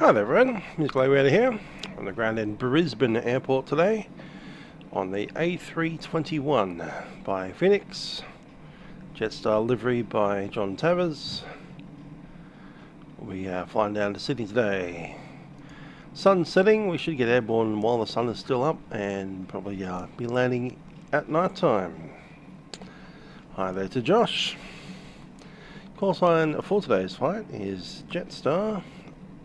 Hi there everyone, Musical Airways here on the ground in Brisbane Airport today on the A321 by Fenix, Jetstar Livery by John Tavers. We are flying down to Sydney today. Sun setting, we should get airborne while the sun is still up and probably be landing at night time. Hi there to Josh. Call sign for today's flight is Jetstar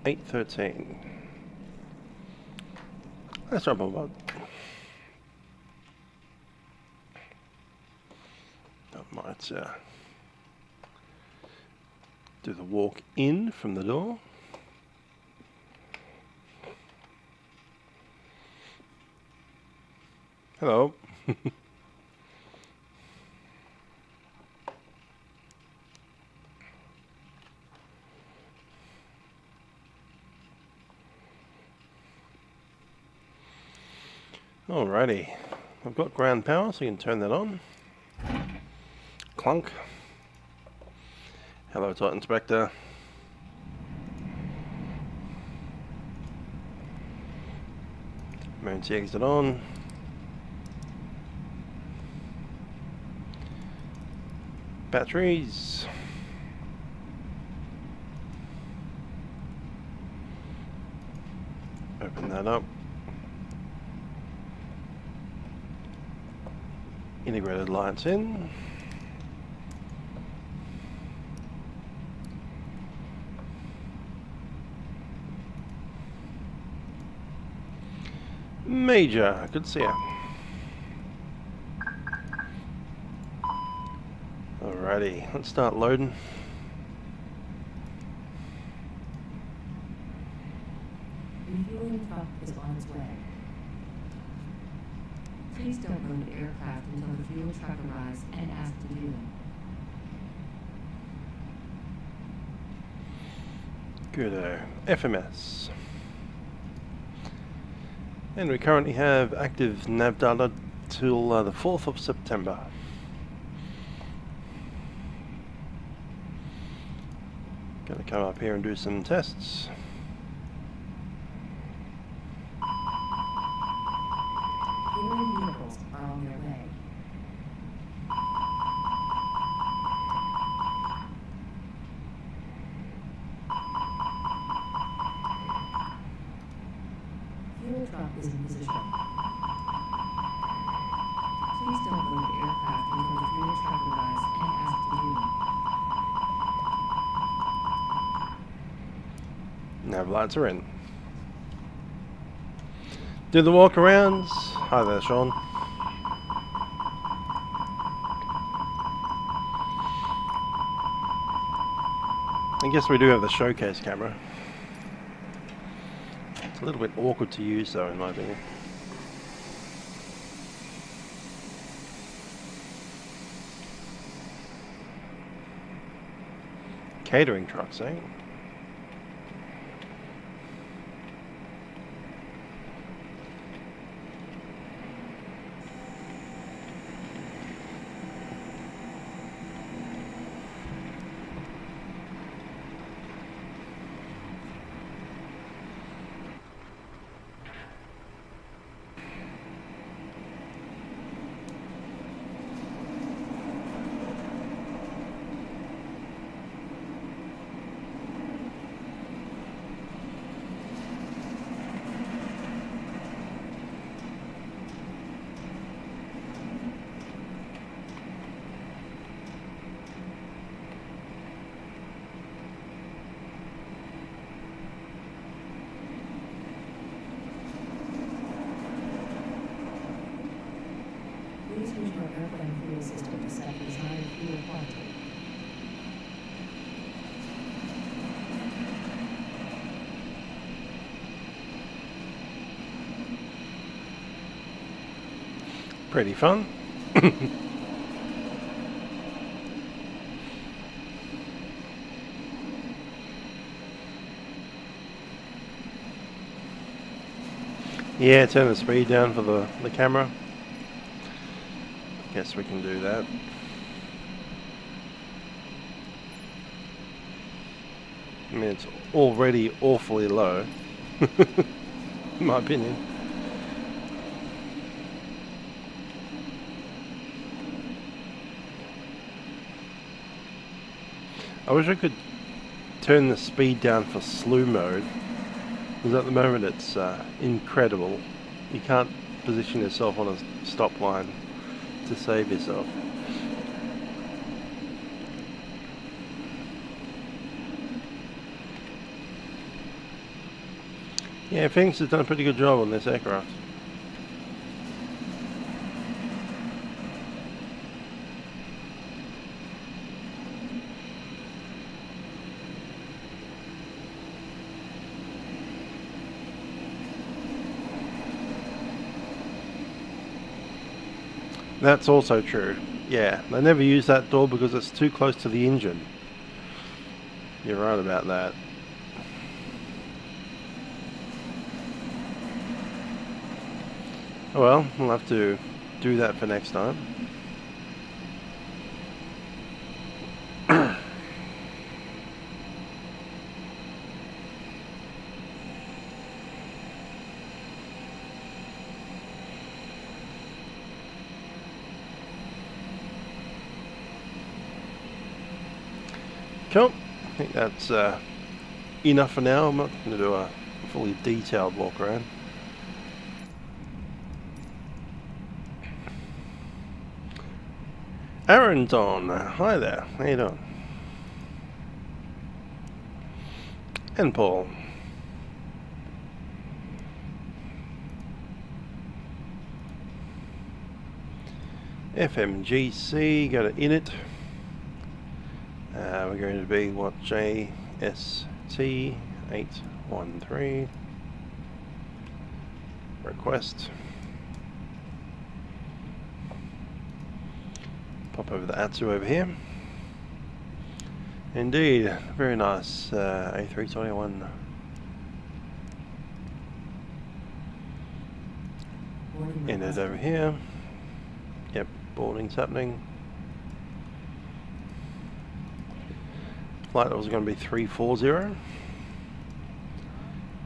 813. Let's jump on board. I might do the walk in from the door. Hello. Alrighty, I've got ground power, so you can turn that on. Clunk. Hello, Titan Inspector. Emergency exit on. Batteries. Open that up. Integrated lights in. Major, good to see you. Alrighty, let's start loading. Refueling truck is on its way. Please don't load aircraft until the fuel truck arrives and ask to do it. Good FMS. And we currently have active nav data till the 4th of September. Gonna come up here and do some tests. Vehicles are on their way. Fuel truck is in position. Please don't load aircraft until the fuel truck arrives and ask to do it. Nav lights are in. Do the walk arounds. Hi there, Sean. I guess we do have the showcase camera. It's a little bit awkward to use though, in my opinion. Catering trucks, eh? Please use your airplane fuel system to set desired fuel quantity. Pretty fun. Yeah, turn the speed down for the camera. Guess we can do that. I mean, it's already awfully low, in my opinion. I wish I could turn the speed down for slew mode, because at the moment it's incredible. You can't position yourself on a stop line to save yourself. Yeah, Fenix has done a pretty good job on this aircraft. That's also true. Yeah, they never use that door because it's too close to the engine. You're right about that. Oh well, we'll have to do that for next time. Cool. I think that's enough for now. I'm not going to do a fully detailed walk around. Aaron's on. Hi there. How you doing? And Paul. FMGC, go to init. We're going to be what, JST813 request. Pop over the Atsu over here. Indeed, very nice A321. Init over here. Yep, boarding's happening. Flight was going to be 340,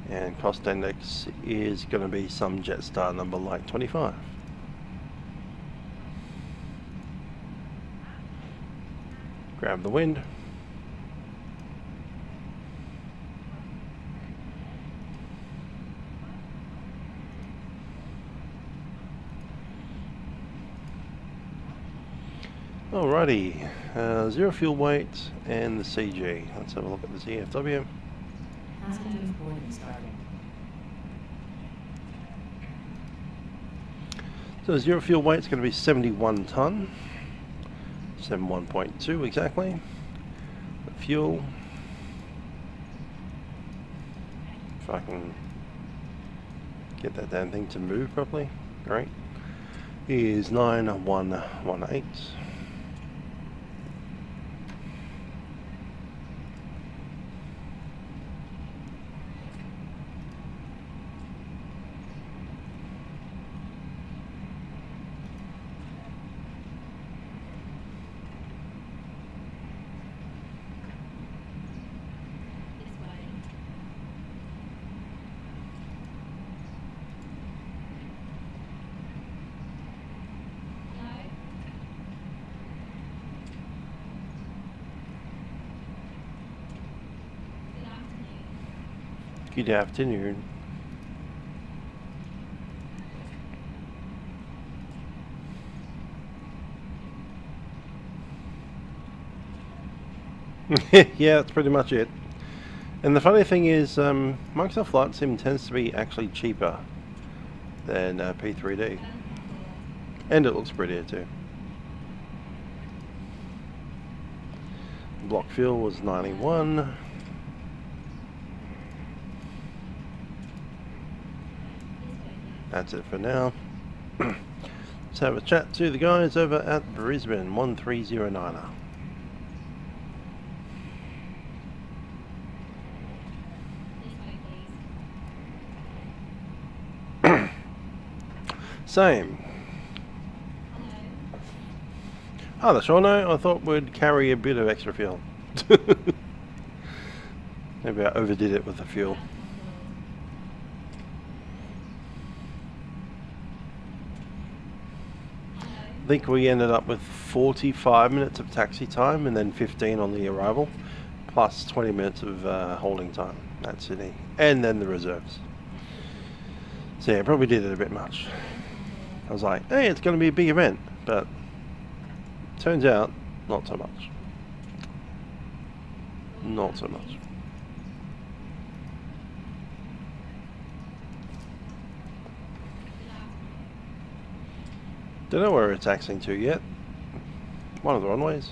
and cost index is going to be some Jetstar number like 25. Grab the wind. Alrighty, zero fuel weight and the CG. Let's have a look at the ZFW. Passengers boarding starting. So zero fuel weight is going to be 71 tonne, 71.2 exactly. The fuel, if I can get that damn thing to move properly, great, is 9118. Good afternoon. Yeah, that's pretty much it. And the funny thing is, Microsoft Flight Sim tends to be actually cheaper than P3D. And it looks prettier too. Block fuel was 91. That's it for now. Let's have a chat to the guys over at Brisbane 1309er. Same. Oh, that's all. No, I thought we'd carry a bit of extra fuel. Maybe I overdid it with the fuel. I think we ended up with 45 minutes of taxi time and then 15 on the arrival, plus 20 minutes of holding time at Sydney, and then the reserves. So yeah, I probably did it a bit much. I was like, hey, it's going to be a big event, but turns out, not so much. Not so much. Don't know where we're taxiing to yet. One of the runways.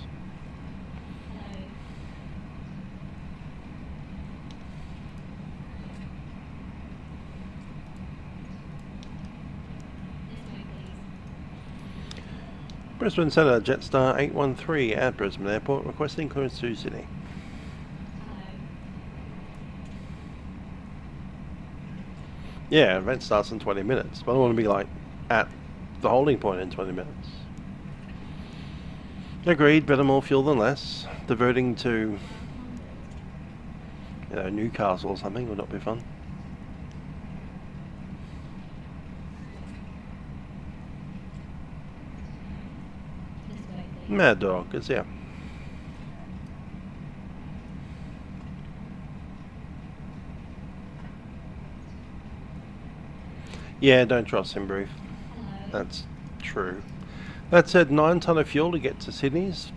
Brisbane Centre, Jetstar 813 at Brisbane Airport, requesting clearance to Sydney. Yeah, event starts in 20 minutes, but I want to be like at the holding point in 20 minutes. Agreed, better more fuel than less. Diverting to, you know, Newcastle or something would not be fun. Mad Dog is here. Yeah, don't trust him, Brief. That's true. That said, 9 tonne of fuel to get to Sydney's.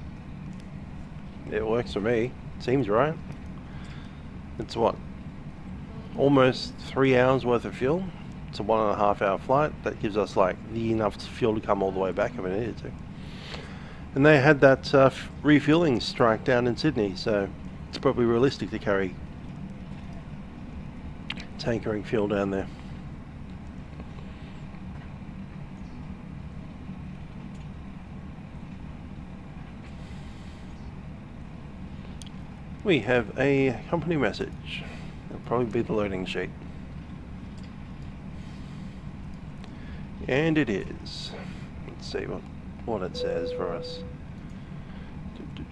It works for me. Seems right. It's what? Almost 3 hours worth of fuel. It's a 1.5 hour flight. That gives us like the enough fuel to come all the way back if we needed to. And they had that refueling strike down in Sydney, so it's probably realistic to carry tankering fuel down there. We have a company message. It'll probably be the loading sheet. And it is. Let's see what it says for us.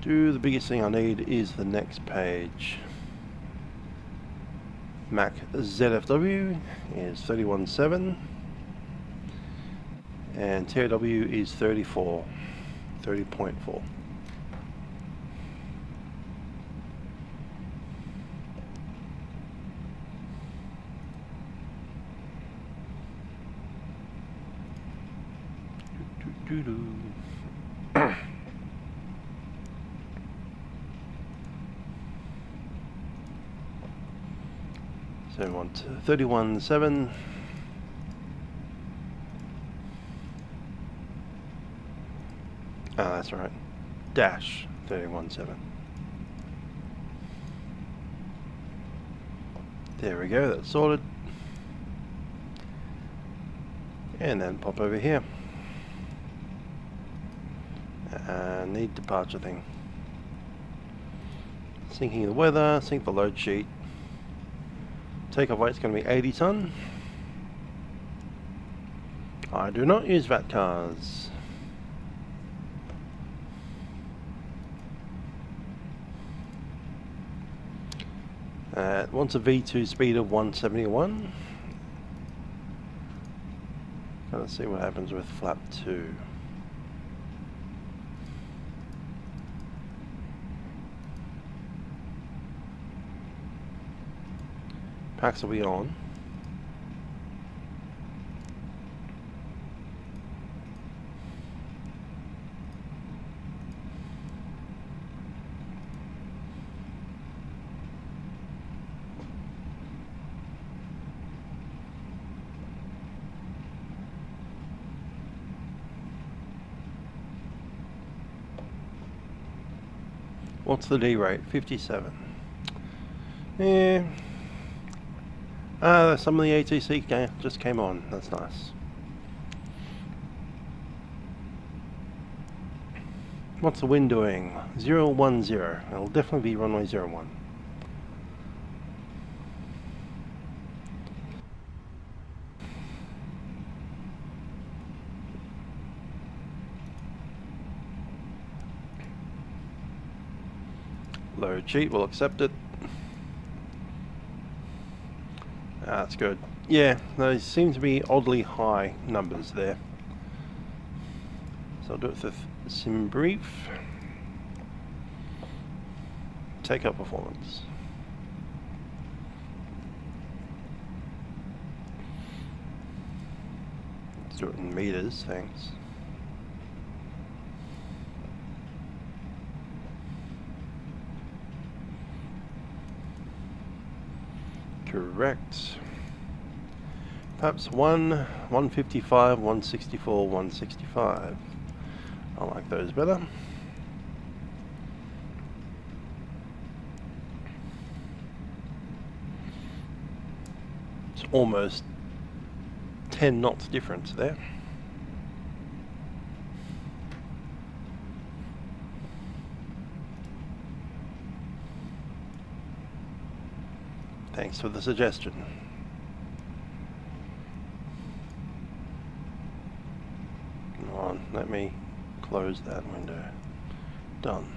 The biggest thing I need is the next page. Mac ZFW is 31.7 and TOW is 30.4. So we want 31.7. Ah, that's right. Dash 31.7. There we go, that's sorted. And then pop over here. Need departure thing. Syncing the weather, sync the load sheet. Takeoff weight's going to be 80 tonne. I do not use VAT cars. Wants a V2 speed of 171. Let's see what happens with flap 2. Packs will be on. What's the D rate? 57. Yeah. Some of the ATC just came on. That's nice. What's the wind doing? 010. It'll definitely be runway 01. Load sheet, we'll accept it. That's good. Yeah, those seem to be oddly high numbers there. So I'll do it with sim brief. Take up performance. Let's do it in meters, thanks. Correct. Perhaps 155, 164, 165. I like those better. It's almost 10 knots difference there. Thanks for the suggestion. Come on, let me close that window. Done.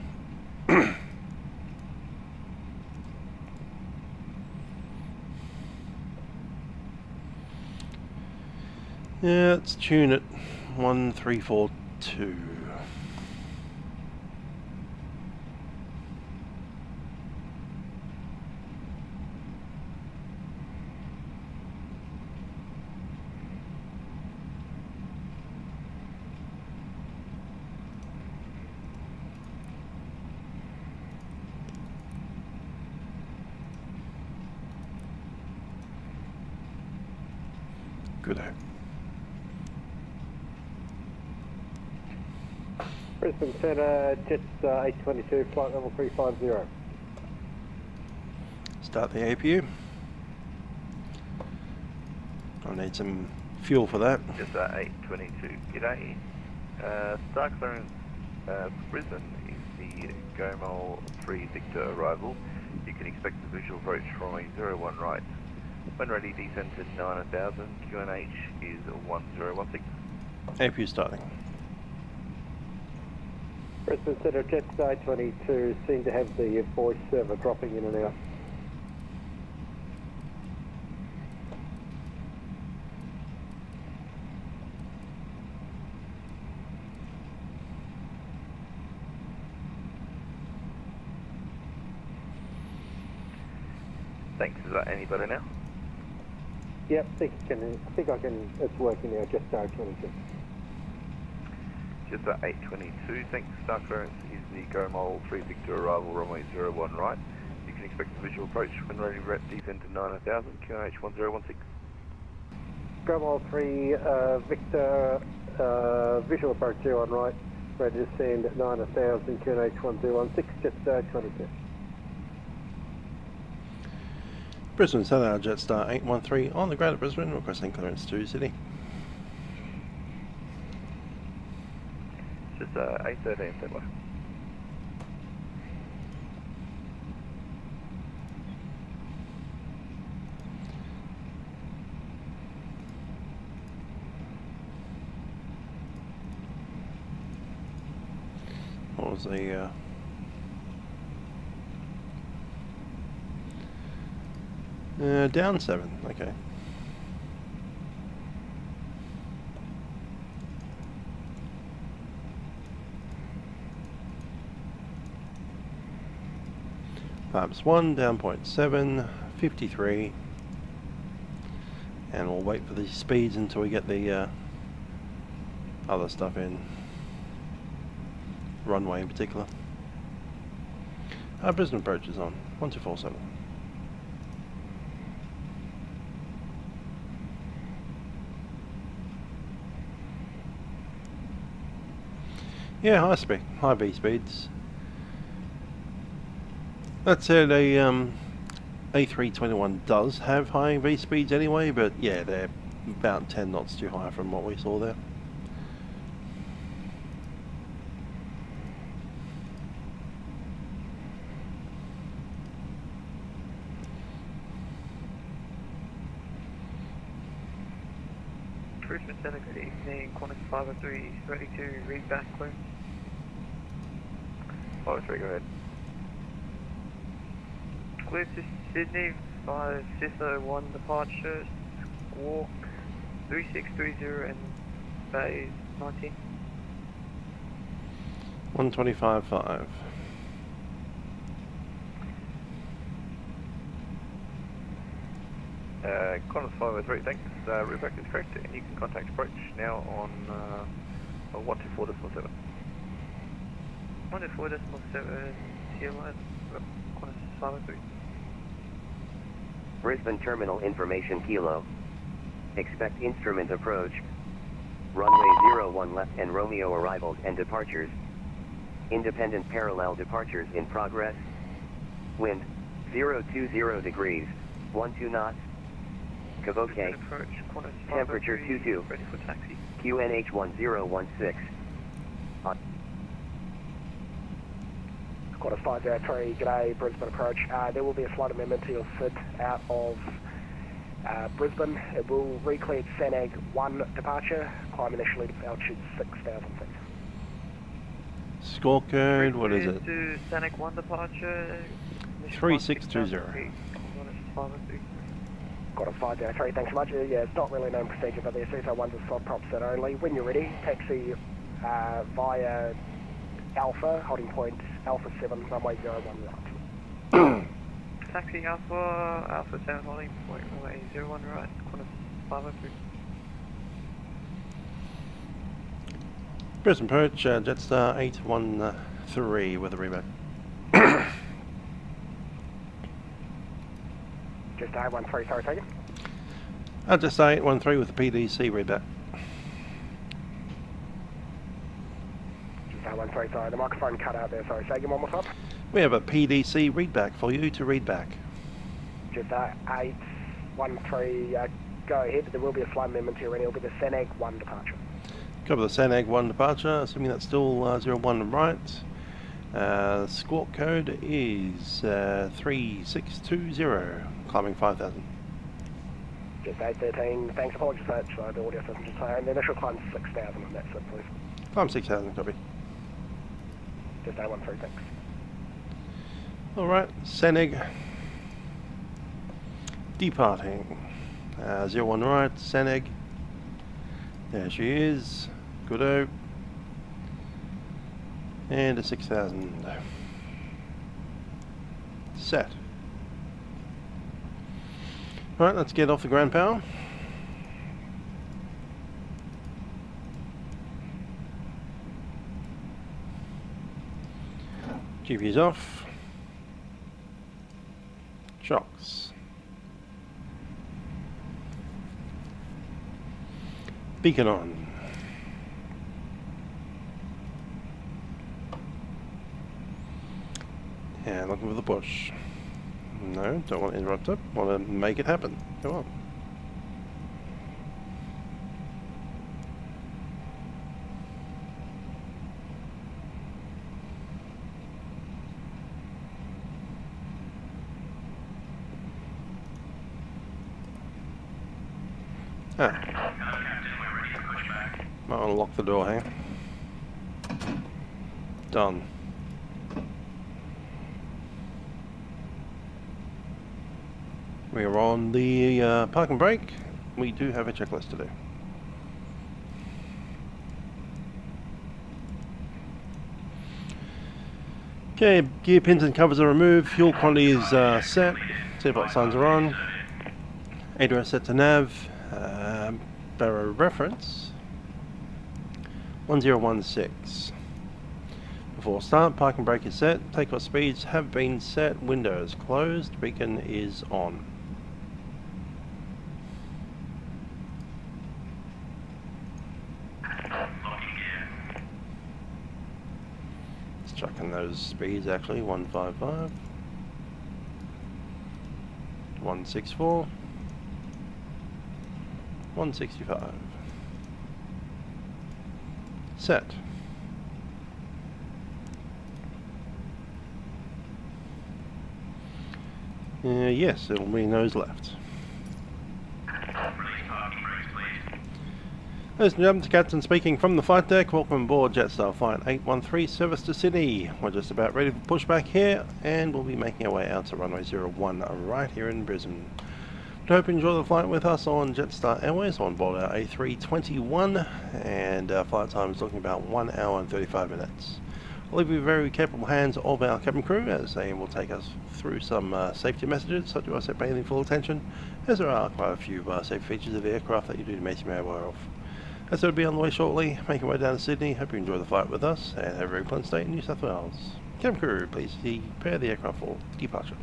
Yeah, let's tune it 1342. Good day. Brisbane Centre, Jetstar A321, flight level 350. Start the APU. I need some fuel for that. Jetstar 822, g'day. Star clearance for Brisbane is the Gomol 3 Victor arrival. You can expect the visual approach from a 01 right. When ready, descend to 9000, QNH is 1016. APU starting. Brisbane Centre, Jetstar A322 seem to have the voice server dropping in and out. Thanks, is that any better now? Yep, I think I can, it's working now, Jetstar A322. Jetstar 822, thanks. Star clearance is the Gomol 3 Victor arrival, runway 01 right. You can expect the visual approach when ready, descend to 9000, QNH 1016. Gomol 3 Victor visual approach 01 right, ready to descend at 9000, QNH 1016, Jetstar A322. Brisbane Centre, Jetstar 813 on the ground at Brisbane, requesting clearance to City. Jetstar 813, standby. What was the down 7, okay. Perhaps 1, down 0.7, 53. And we'll wait for the speeds until we get the other stuff in. Runway in particular. Our Brisbane approach is on, 1247. Yeah, high V speeds. That said, a A321 does have high V speeds anyway, but yeah, they're about 10 knots too high from what we saw there. Brisbane Centre, good evening. Qantas 503 is ready to read back, please. 503, go ahead. Clear to Sydney, 125, Cessna 1 departure, walk 3630 and bay 19. 125.5. Qantas 503, thanks. Route back is correct, and you can contact approach now on 124.7. 124.7, here line, Qantas 503. Brisbane Terminal Information Kilo. Expect instrument approach. Runway 01 left and Romeo arrivals and departures. Independent parallel departures in progress. Wind 020 degrees, 12 knots. Caboque. Temperature 22. Ready for taxi. QNH 1016. Qantas 503, g'day, Brisbane approach. There will be a flight amendment to your SID out of Brisbane. It will re-clear Sanag 1 departure, climb initially to altitude 6,000 feet. Score code, what is it? To Saitek 1 departure. 3620. Qantas 503, thanks so much. Yeah, it's not really known procedure, but the CSO1's a soft prop set only. When you're ready, taxi via Alpha, holding point Alpha 7, runway 01 right. Taxi Alpha 7 holding point runway 01 right, Qantas 503. Brisbane approach, Jetstar 813 with a reback. Just 813, sorry, take it. Jetstar 813 with a PDC reback. Just 813, sorry, the microphone cut out there, sorry, say again one more time. We have a PDC readback for you to read back. Just 813, go ahead, there will be a flight amendment here, and it'll be the Sanag 1 departure. Cover the Sanag 1 departure, assuming that's still 01 right. Squawk code is 3620, climbing 5,000. Just 813, thanks, apologies for that, so the audio system just saying, the initial climb 6,000, and that's it, please. Climb 6,000, copy. Just 813, thanks. Alright, Sanag departing. 01 right, Sanag. There she is. Goodo. And a 6,000. Set. Alright, let's get off the ground power. GPU's off. Shocks. Beacon on. And looking for the push. No, don't want to interrupt it. Want to make it happen. Come on. Might want to lock the door, hang on. Done. We are on the park and brake. We do have a checklist to do. Okay, gear pins and covers are removed. Fuel quantity is set. Seatbelt signs are on. ADRS set to nav. Barrow reference 1016. Before start, park and brake is set. Takeoff speeds have been set. Windows closed. Beacon is on. Just checking those speeds actually. 155, 164, 165. Set. Yes, it'll be nose left. Ladies and gentlemen, it's Captain speaking from the flight deck. Welcome aboard Jetstar Flight 813, service to Sydney. We're just about ready for pushback here, and we'll be making our way out to runway 01 right here in Brisbane. I hope you enjoy the flight with us on Jetstar Airways on board our A321, and our flight time is looking about 1 hour and 35 minutes. I'll leave you in very capable hands of our cabin crew as they will take us through some safety messages, so do I set paying full attention, as there are quite a few safety features of the aircraft that you do make you aware of. As it'll be on the way shortly, making our way down to Sydney. Hope you enjoy the flight with us and have a very pleasant stay in New South Wales. Cabin crew, please prepare the aircraft for departure.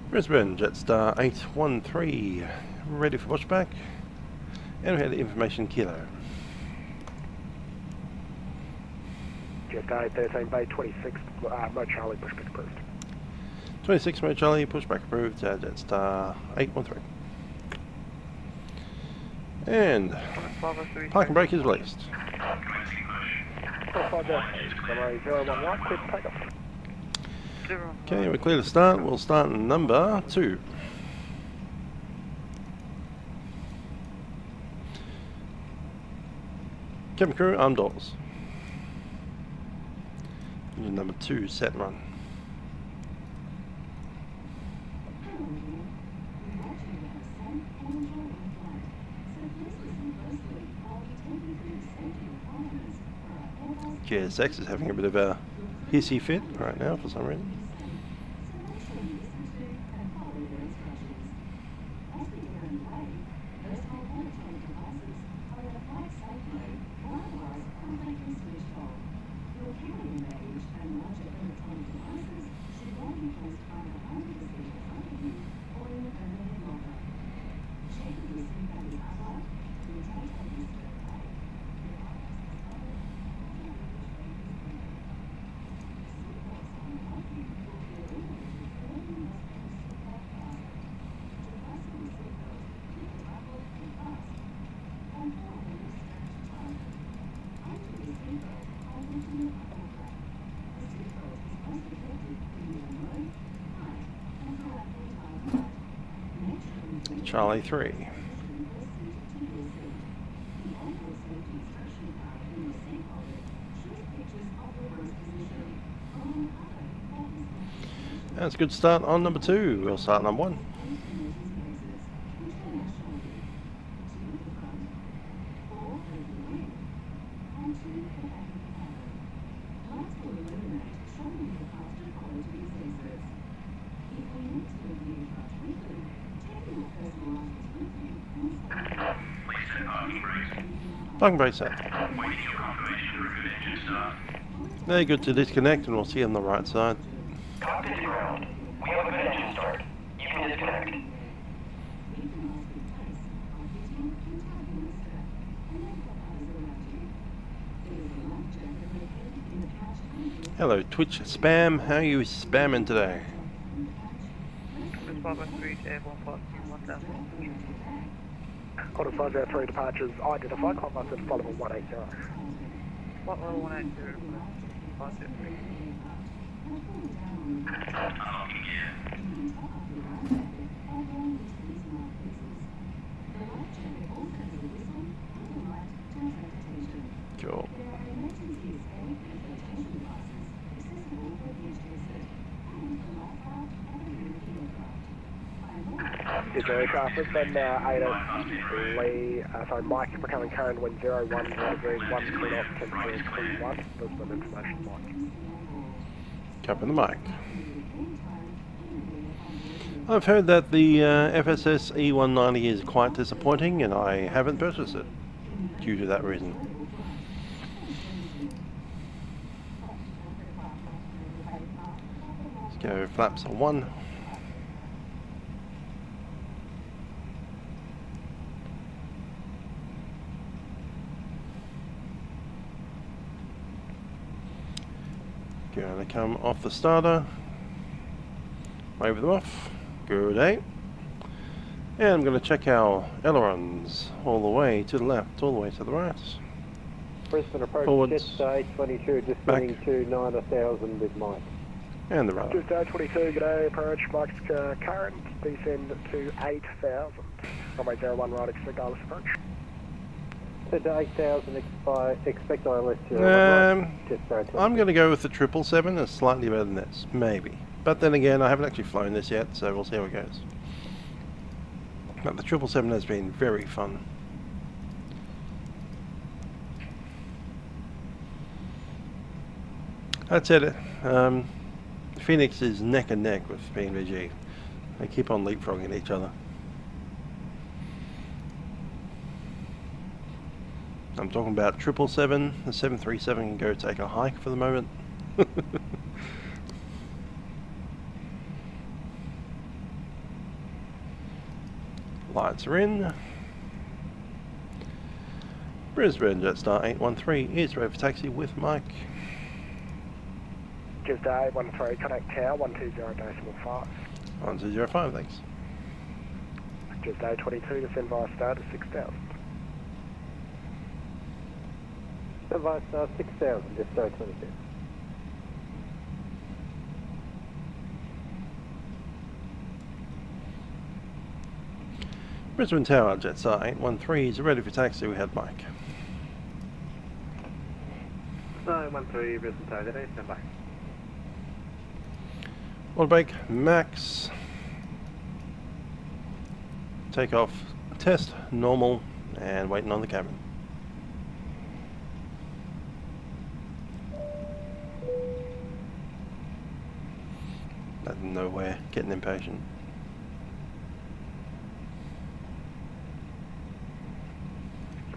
Brisbane, Jetstar 813, ready for pushback, and we had the information kilo. Jetstar 813, Bay 26, Mo Charlie, pushback approved. 26 Mo Charlie, pushback approved, Jetstar 813. And parking brake is released. Okay, we're clear to start. We'll start in number 2. Cabin crew, arm doors. Engine number 2, set run. KSX is having a bit of a hissy fit right now for some reason. Charlie 3. That's a good start on number 2. We'll start number 1. Parking brake set. Very good to disconnect, and we'll see on the right side. Cockpit to ground. We have a good engine start. You can disconnect. Hello, Twitch spam. How are you spamming today? Quarter 503 departures identified, climb bus at flight level 180. Flight level 180, 573. Cool. Is there aircraft Brisbane 8 Lee, sorry, Mike, becoming current wind 01, degrees 1, 3 knots, temperature 21, Brisbane information Mike. Copy the mic. I've heard that the FSS E190 is quite disappointing, and I haven't purchased it due to that reason. Let's go flaps on 1. Going to come off the starter, wave them off, good day. And I'm going to check our ailerons all the way to the left, all the way to the right. Brisbane approach, Forwards. Jetstar A22 descending to 9,000 with Mike. And the radar. Jetstar 22, g'day, approach, Mike's current, descend to 8,000. Runway 01 right, expect ILS approach. So to 8,000, expect ILS 01 right, Jetstar A22. I'm going to go with the 777. It's slightly better than this, maybe. But then again, I haven't actually flown this yet, so we'll see how it goes. But the 777 has been very fun. That's it. Fenix is neck and neck with PNVG. They keep on leapfrogging each other. I'm talking about 777. The 737 can go take a hike for the moment. Lights are in. Brisbane Jetstar 813 is ready for taxi with Mike. Jetstar 813, contact tower 120.5. 1205, thanks. Jetstar 22, descend via star to 6,000. So via star 6,000, Jetstar 22. Brisbane Tower, Jetstar 813 is ready for taxi. We had Mike. So 13 Brisbane Tower today, stand by. One break, max. Take off, test, normal, and waiting on the cabin. That's nowhere, getting impatient.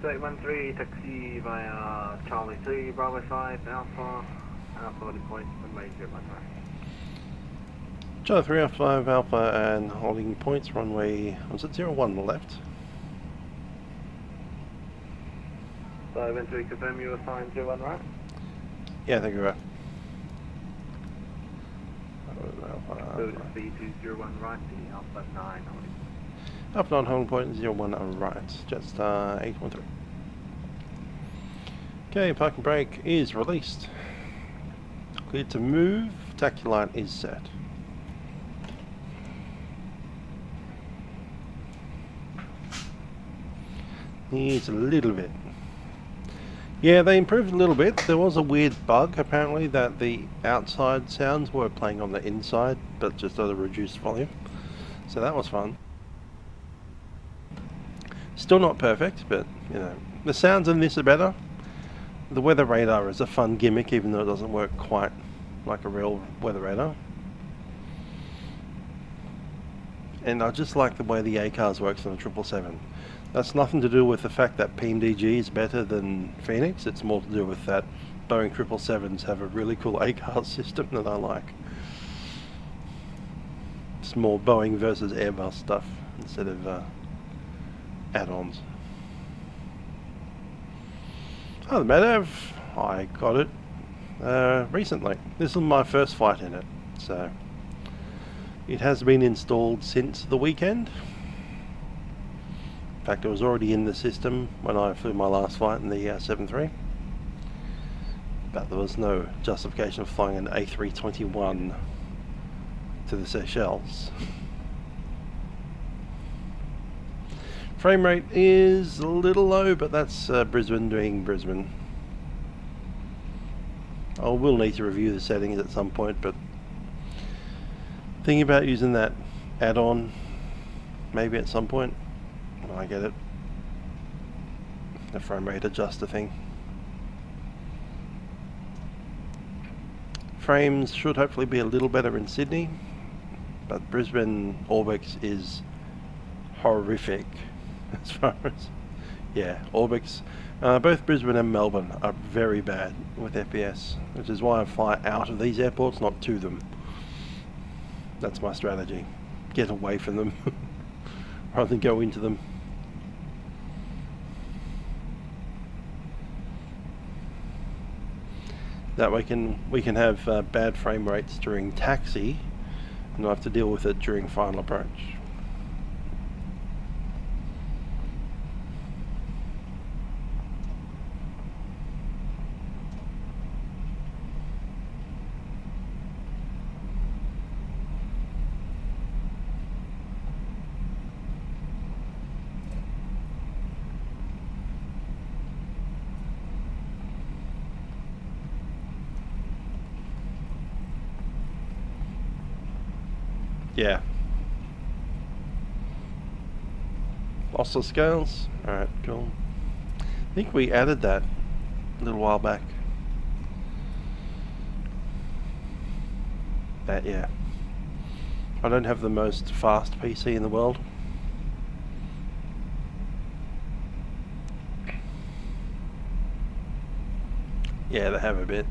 So 813 taxi via Charlie 2, Bravo 5, Alpha holding point, runway 015. Charlie 3 Alpha 5 Alpha and holding points, runway, was it 01 on the left? So 813 confirm you assigned 01 right? Yeah, thank you, right. So it's B201 right, the Alpha 9 holding. Alpha 9 holding point, 01 on right, Jetstar 813. Okay, parking brake is released. Cleared to move, taxi light is set. Needs a little bit. Yeah, they improved a little bit. There was a weird bug apparently that the outside sounds were playing on the inside, but just at a reduced volume. So that was fun. Still not perfect, but you know, the sounds in this are better. The weather radar is a fun gimmick, even though it doesn't work quite like a real weather radar. And I just like the way the ACARS works on the 777. That's nothing to do with the fact that PMDG is better than Fenix. It's more to do with that Boeing 777s have a really cool ACARS system that I like. It's more Boeing versus Airbus stuff instead of add-ons. Other than that, I got it recently. This is my first flight in it, so it has been installed since the weekend. In fact, it was already in the system when I flew my last flight in the 73, but there was no justification of flying an A321 to the Seychelles. Frame rate is a little low, but that's Brisbane doing Brisbane. I will need to review the settings at some point, but thinking about using that add-on maybe at some point when I get it. The frame rate adjuster thing. Frames should hopefully be a little better in Sydney, but Brisbane Orbx is horrific. As far as, yeah, Orbx, both Brisbane and Melbourne are very bad with FPS, which is why I fly out of these airports, not to them. That's my strategy. Get away from them rather than go into them. That way we can have bad frame rates during taxi and not have to deal with it during final approach. Yeah. Lossless scales. Alright, cool. I think we added that a little while back. But yeah. I don't have the most fast PC in the world. Yeah, they have a bit.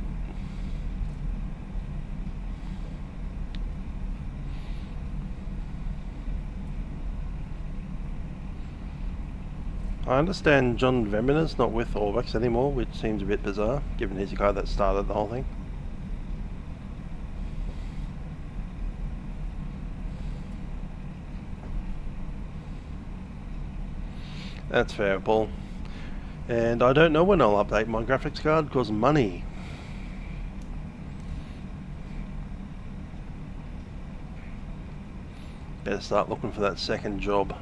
I understand John Vemina's not with Orbx anymore, which seems a bit bizarre, given he's the guy that started the whole thing. That's fair, Paul. And I don't know when I'll update my graphics card, because money. Better start looking for that second job.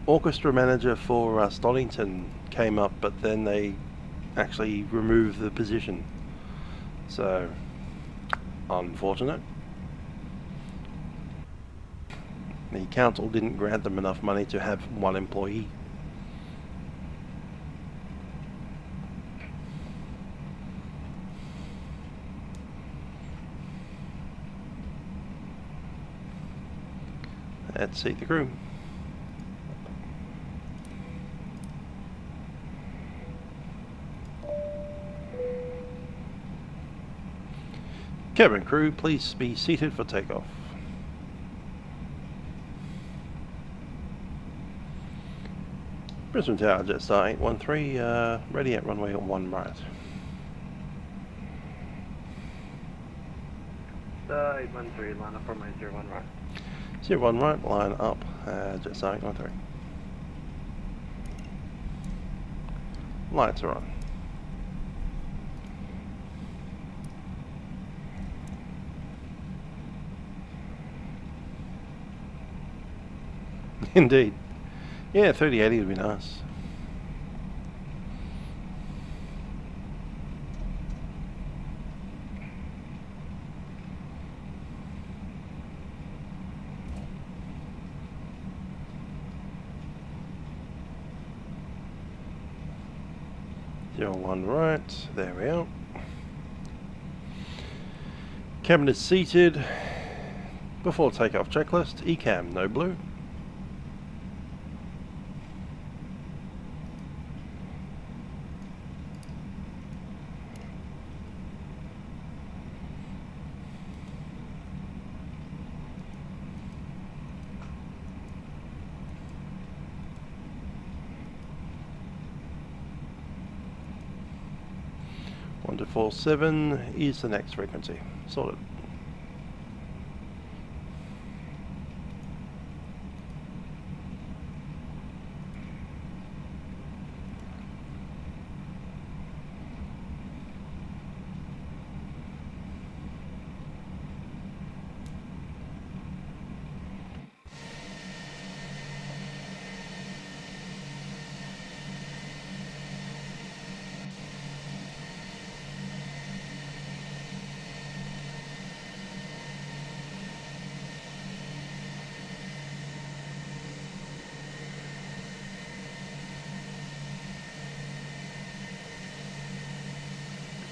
Orchestra manager for Stonington came up, but then they actually removed the position. So, unfortunate. The council didn't grant them enough money to have one employee. Let's seat the crew. Cabin crew, please be seated for takeoff. Brisbane Tower, Jetstar 813, ready at runway 1 right. 813, line up runway 01 right. 01 right, line up, Jetstar 813. Lights are on. Indeed. Yeah, 3080 would be nice. One right, there we are. Cabin is seated. Before takeoff checklist, ECAM, no blue. One 247 is the next frequency. Sorted.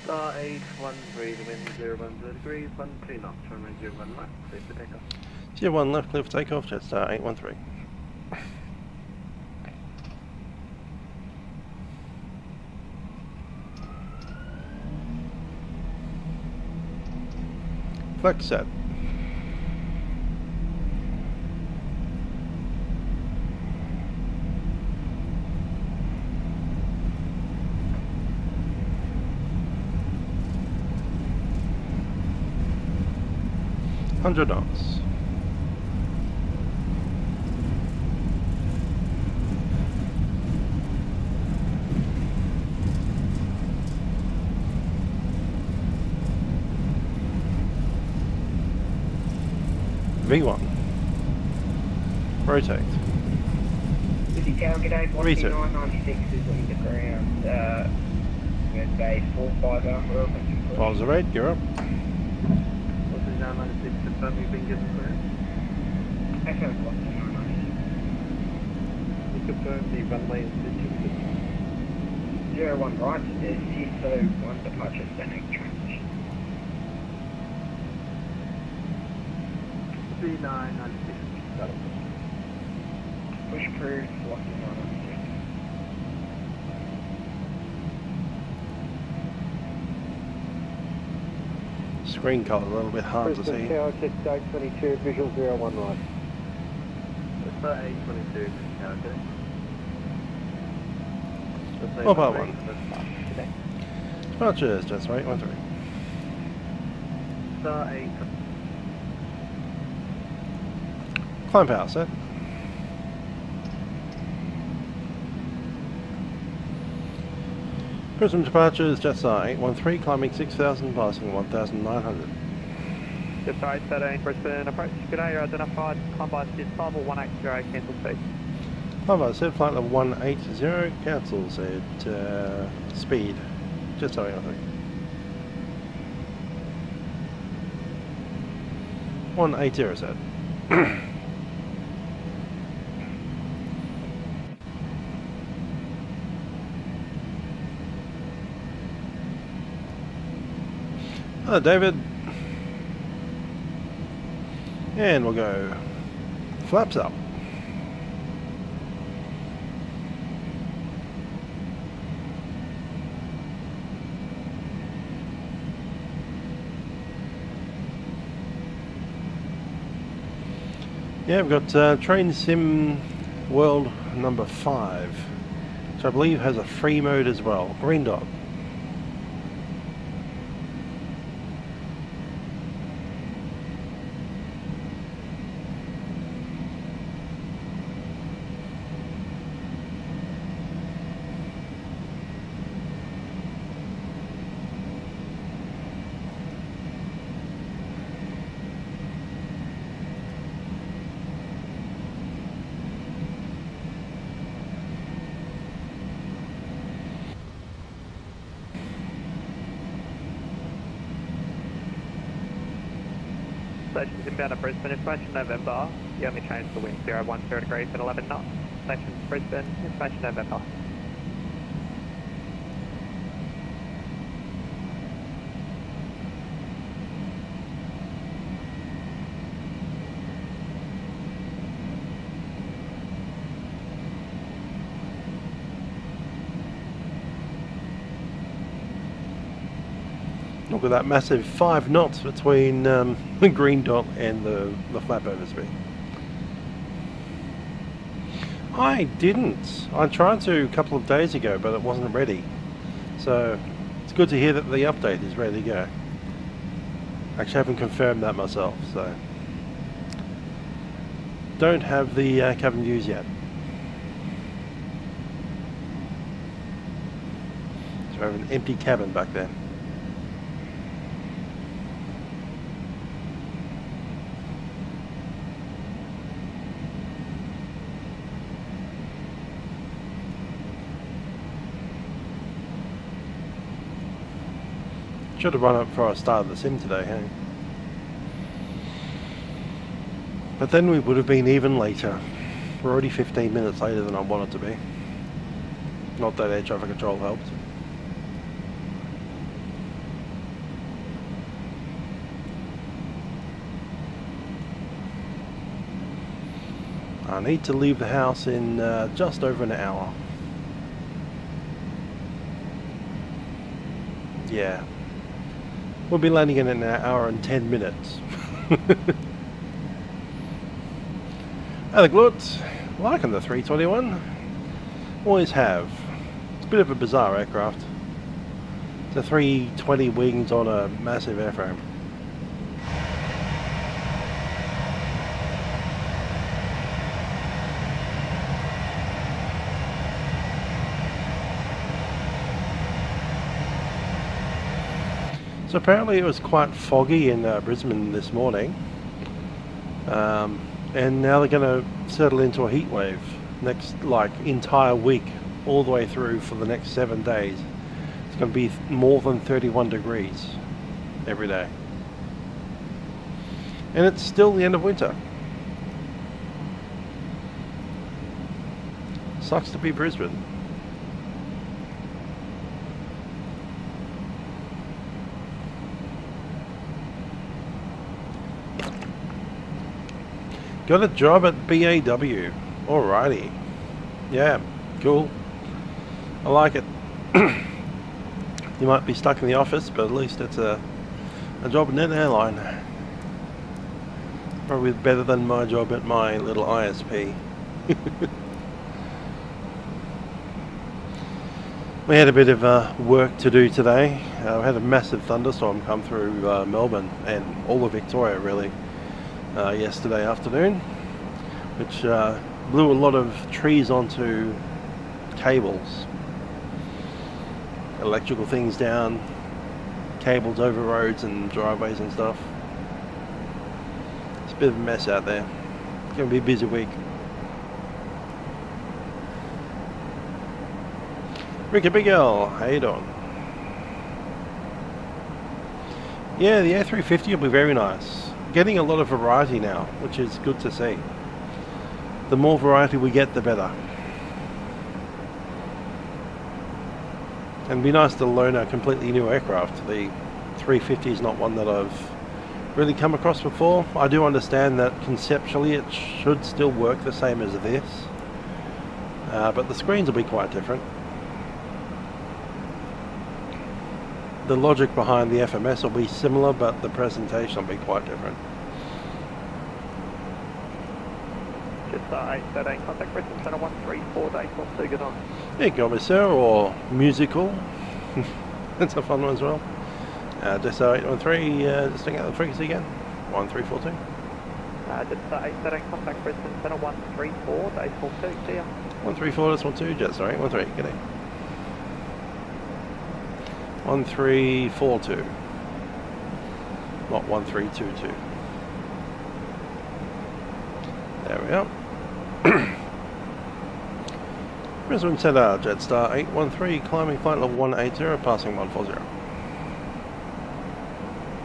Star 813, the wind 010 degrees, 12 knots, runway 01 right, clear for takeoff. 01 left, clear for takeoff, Jetstar 813. Flex set. $100. V1. Rotate. City Tower, g'day, Return. 996 is on the ground. We're base 45 Royal Country Club. Files are red, you're up. 996 to confirm you've been given clearance? Echo Gloucester 996. You confirm the runway is situated? 01 right, is CISO 1 departure standing transition. 3996. Got it. Push crew Gloucester 996. Screen colour a little bit hard to Brisbane see. Tower, Jetstar A322, visual 01 right. Jetstar A22, okay. Mobile 1. Departures, Jetstar 813. Jetstar A. Climb power set. Brisbane departures, Jetstar 813, climbing 6,000, passing 1,900. Jetstar 813, Brisbane approach. Good day, you're identified. Climb by SID level 180, cancel speed. Climb by SID flight level 180, cancels at speed. Jetstar 813. 180 set. Hello, David. And we'll go flaps up. Yeah, we've got Train Sim World number 5, which I believe has a free mode as well. Green dot. Station's inbound at Brisbane, information November. The only change to wind 010 degrees at 11 knots. Station's Brisbane, information November. Look at that massive 5 knots between the green dot and the flap over speed. I didn't. I tried to a couple of days ago, but it wasn't ready. So it's good to hear that the update is ready to go. Actually, haven't confirmed that myself, so don't have the cabin views yet. So I have an empty cabin back there. Should have run up before I started the sim today, hey? But then we would have been even later. We're already 15 minutes later than I wanted to be. Not that air traffic control helped. I need to leave the house in just over an hour. Yeah. We'll be landing in an hour and 10 minutes. Hello, Glut. Liking the 321. Always have. It's a bit of a bizarre aircraft. It's a 320 wings on a massive airframe. So apparently it was quite foggy in Brisbane this morning, and now they're going to settle into a heat wave next entire week, all the way through for the next 7 days. It's going to be more than 31 degrees every day. And it's still the end of winter. Sucks to be Brisbane. Got a job at BAW. Alrighty. Yeah, cool. I like it. You might be stuck in the office, but at least it's a job in an airline. Probably better than my job at my little ISP. We had a bit of work to do today. We had a massive thunderstorm come through Melbourne and all of Victoria really yesterday afternoon, which blew a lot of trees onto cables, electrical things down, cables over roads and driveways and stuff. It's a bit of a mess out there. It's going to be a busy week. Ricky Big L, how you doing? Yeah, the A350 will be very nice. Getting a lot of variety now, which is good to see. The more variety we get, the better. And it'd be nice to learn a completely new aircraft. The 350 is not one that I've really come across before. I do understand that conceptually it should still work the same as this, but the screens will be quite different. The logic behind the FMS will be similar, but the presentation will be quite different. Jetstar 813, contact Brisbane Centre 134, day 42, good on. Yeah, go on, sir, or musical. That's a fun one as well. Jetstar 813, just looking at the frequency again. 1342. Jetstar 813, contact Brisbane Centre 134, day 42, see ya. 134, that's 12, Jetstar 813, good day. 1342, not 1322. There we are. Brisbane Centre, Jetstar 813, climbing flight level 180, passing 140.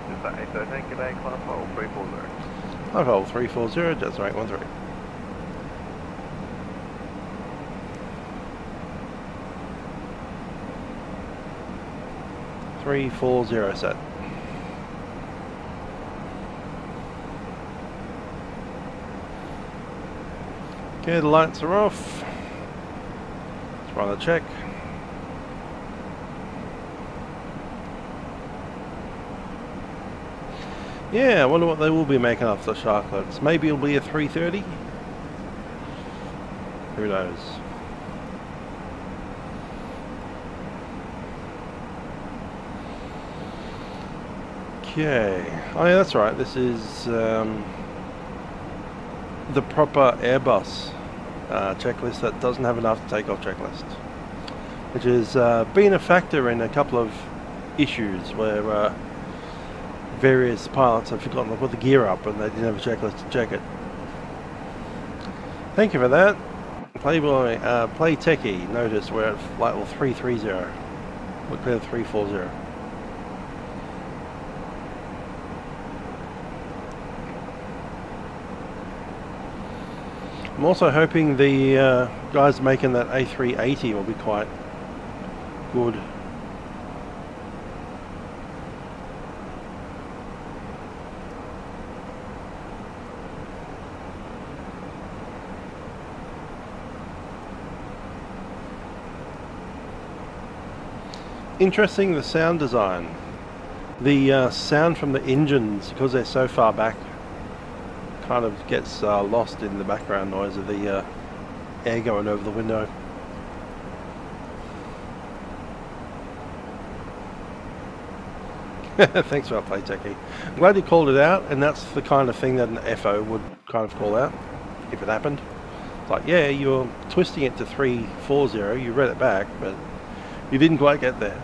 Jetstar 813, good day, climb level 340. Climb level 340, Jetstar 813. set. Okay, the lights are off. Let's run a check. Yeah, I wonder what they will be making after the Sharklets. Maybe it'll be a 330? Who knows? Okay. Oh yeah, that's right. This is the proper Airbus checklist that doesn't have enough takeoff checklist, which has been a factor in a couple of issues where various pilots have forgotten to put the gear up and they didn't have a checklist to check it. Thank you for that. Playboy, Play Techie, notice we're at flight level 330. We're clear 340. I'm also hoping the guys making that A380 will be quite good. Interesting, the sound design. The sound from the engines, because they're so far back, kind of gets lost in the background noise of the air going over the window. Thanks for that, Play Techie. I'm glad you called it out, and that's the kind of thing that an FO would kind of call out if it happened. It's like, yeah, you're twisting it to 340, you read it back, but you didn't quite get there.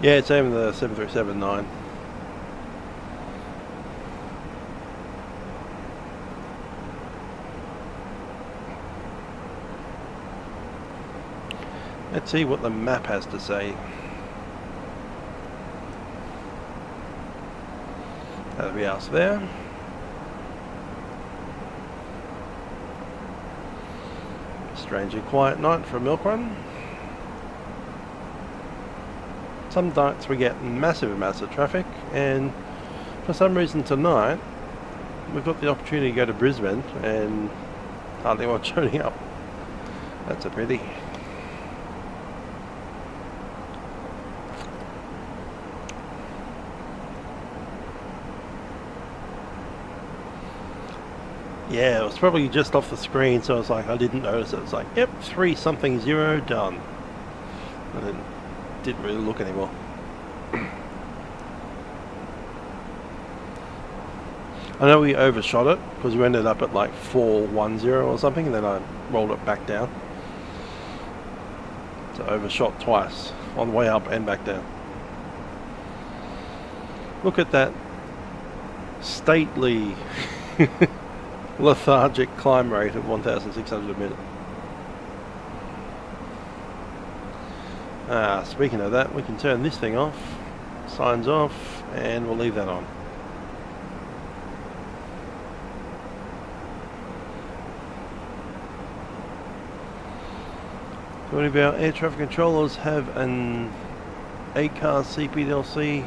Yeah, it's even the 7379. Let's see what the map has to say. That'll be us there. Strangely quiet night for a milk run. Some nights we get massive amounts of traffic, and for some reason tonight we've got the opportunity to go to Brisbane and hardly anyone's showing up. That's a pity. Yeah, it was probably just off the screen, so I was like, I didn't notice it. It's like, yep, 3-something-0 done. I didn't really look anymore. I know we overshot it because we ended up at like 410 or something, and then I rolled it back down. So overshot twice on the way up and back down. Look at that stately lethargic climb rate of 1,600 a minute. Speaking of that, we can turn this thing off, signs off, and we'll leave that on. Do any of our air traffic controllers have an ACAR CPDLC?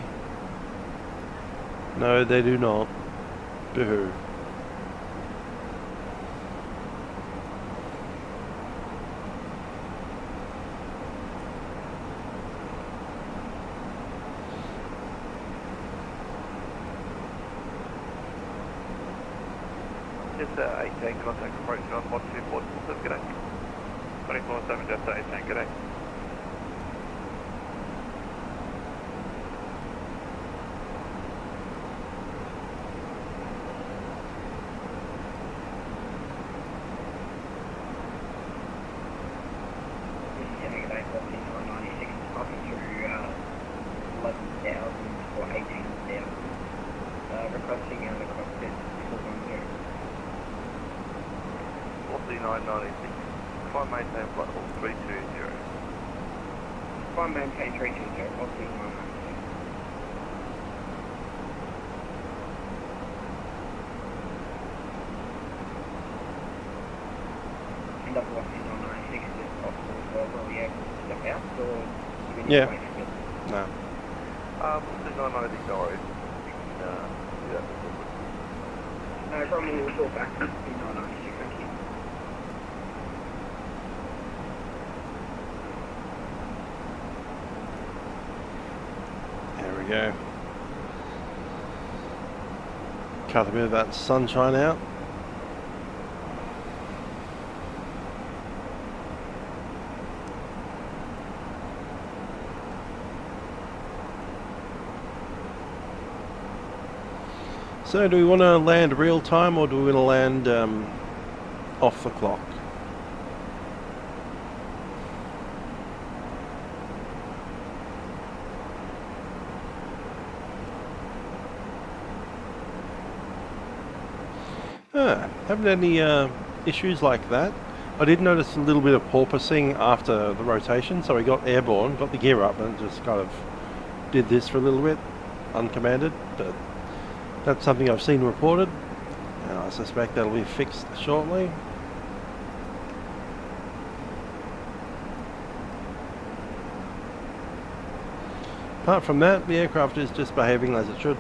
No, they do not. Boo-hoo. Jetstar 18, contact approach on 124, g'day. 24-7, Jetstar 18, g'day. Requesting out of cockpit 410. 4996. Climb maintain flight level 320. Climb maintain 320, Aussie 196. And double Aussie 196 is possible as well. Will you able to step out or you need to wait for it? No. Aussie 996, no worries. You can do that. No problem, we'll go back to 996, thank you. There we go. Cut a bit of that sunshine out. So do we want to land real time or do we want to land off the clock? Haven't had any issues like that. I did notice a little bit of porpoising after the rotation, so we got airborne, got the gear up and just kind of did this for a little bit, uncommanded, but that's something I've seen reported. I suspect that'll be fixed shortly. Apart from that, the aircraft is just behaving as it should.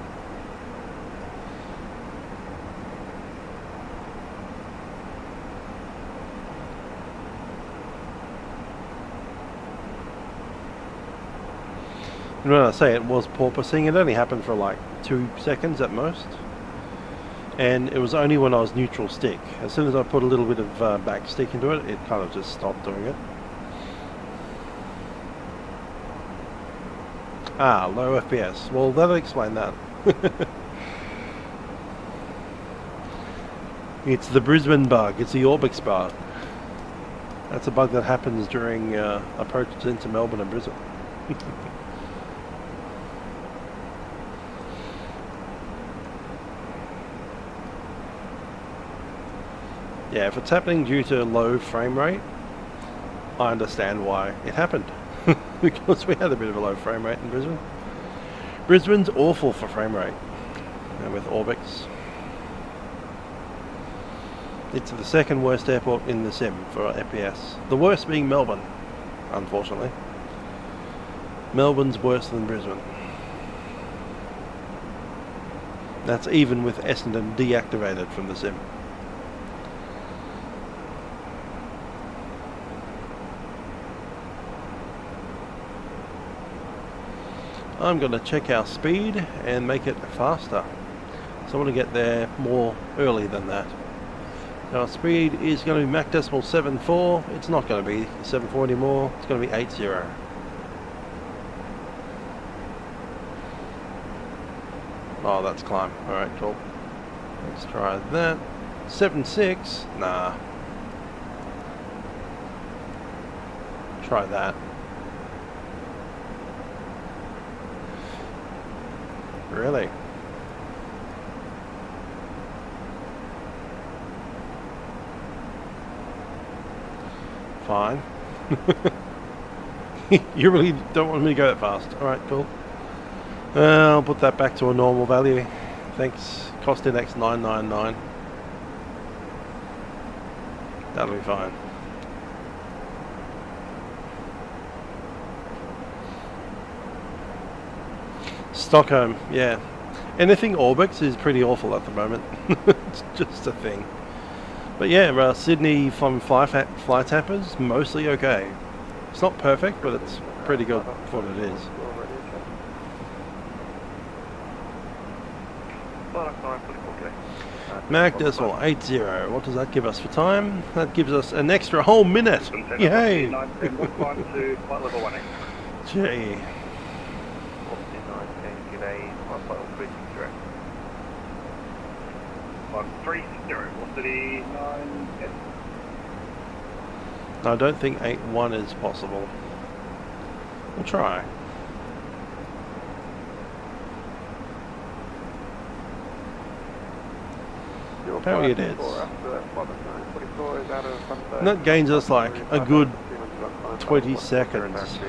And when I say it was porpoising, it only happened for like 2 seconds at most. And it was only when I was neutral stick. As soon as I put a little bit of back stick into it, it kind of just stopped doing it. Ah, low FPS. Well, that'll explain that. It's the Brisbane bug. It's the Orbx bug. That's a bug that happens during approaches into Melbourne and Brisbane. Yeah, if it's happening due to low frame rate, I understand why it happened. Because we had a bit of a low frame rate in Brisbane. Brisbane's awful for frame rate. And with Orbx. It's the second worst airport in the sim for FPS. The worst being Melbourne, unfortunately. Melbourne's worse than Brisbane. That's even with Essendon deactivated from the sim. I'm going to check our speed and make it faster. So I want to get there more early than that. Our speed is going to be Mach decimal 7.4. It's not going to be 7.4 anymore. It's going to be 8.0. Oh, that's climb. Alright, cool. Let's try that. 7.6? Nah. Try that. Really? Fine. You really don't want me to go that fast. Alright, cool. I'll put that back to a normal value. Thanks. Cost index 999. That'll be fine. Stockholm, yeah. Anything Orbx is pretty awful at the moment. It's just a thing. But yeah, Sydney from Flytampa's mostly okay. It's not perfect, but it's pretty good for what it is. Mach decimal 80. What does that give us for time? That gives us an extra whole minute. Yay! Gee. I don't think 8.1 is possible. We'll try. Apparently it is. And that gains us like a good 20 seconds.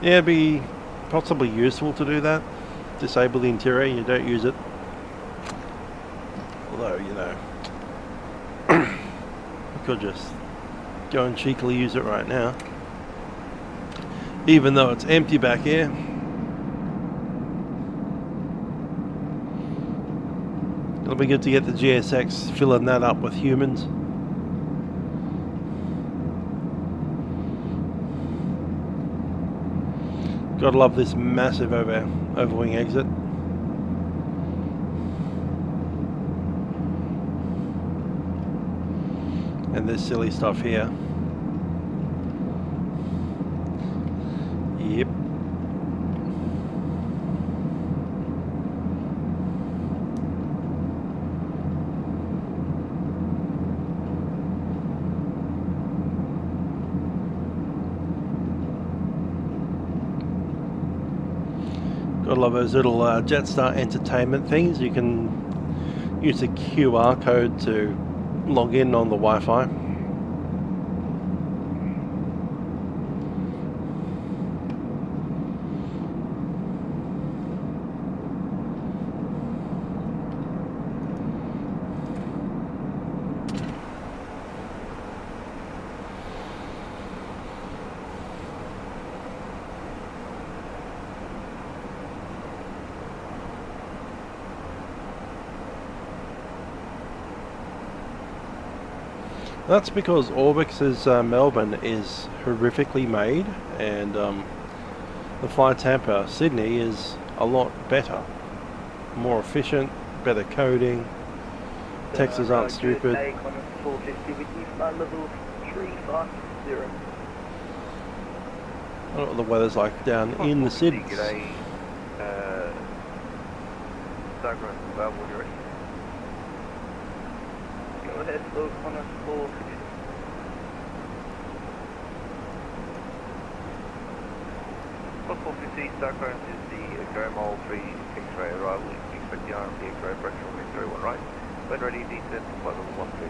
Yeah, it'd be possibly useful to do that. Disable the interior, you don't use it. Although, you know, you could just go and cheekily use it right now. Even though it's empty back here. It'll be good to get the GSX filling that up with humans. Gotta love this massive overwing exit. And this silly stuff here. Yep. Gotta love those little Jetstar entertainment things. You can use a QR code to log in on the Wi-Fi. That's because Orbx's Melbourne is horrifically made, and the Flytampa Sydney is a lot better, more efficient, better coding. Texts aren't stupid. I don't know what the weather's like down in the cities. Go ahead, look on a full. Possible 50 Star clearance is the Gomol 3 X-ray arrival. You can expect the RMP X-ray approach from 01 right. When ready, descend to flight level 13.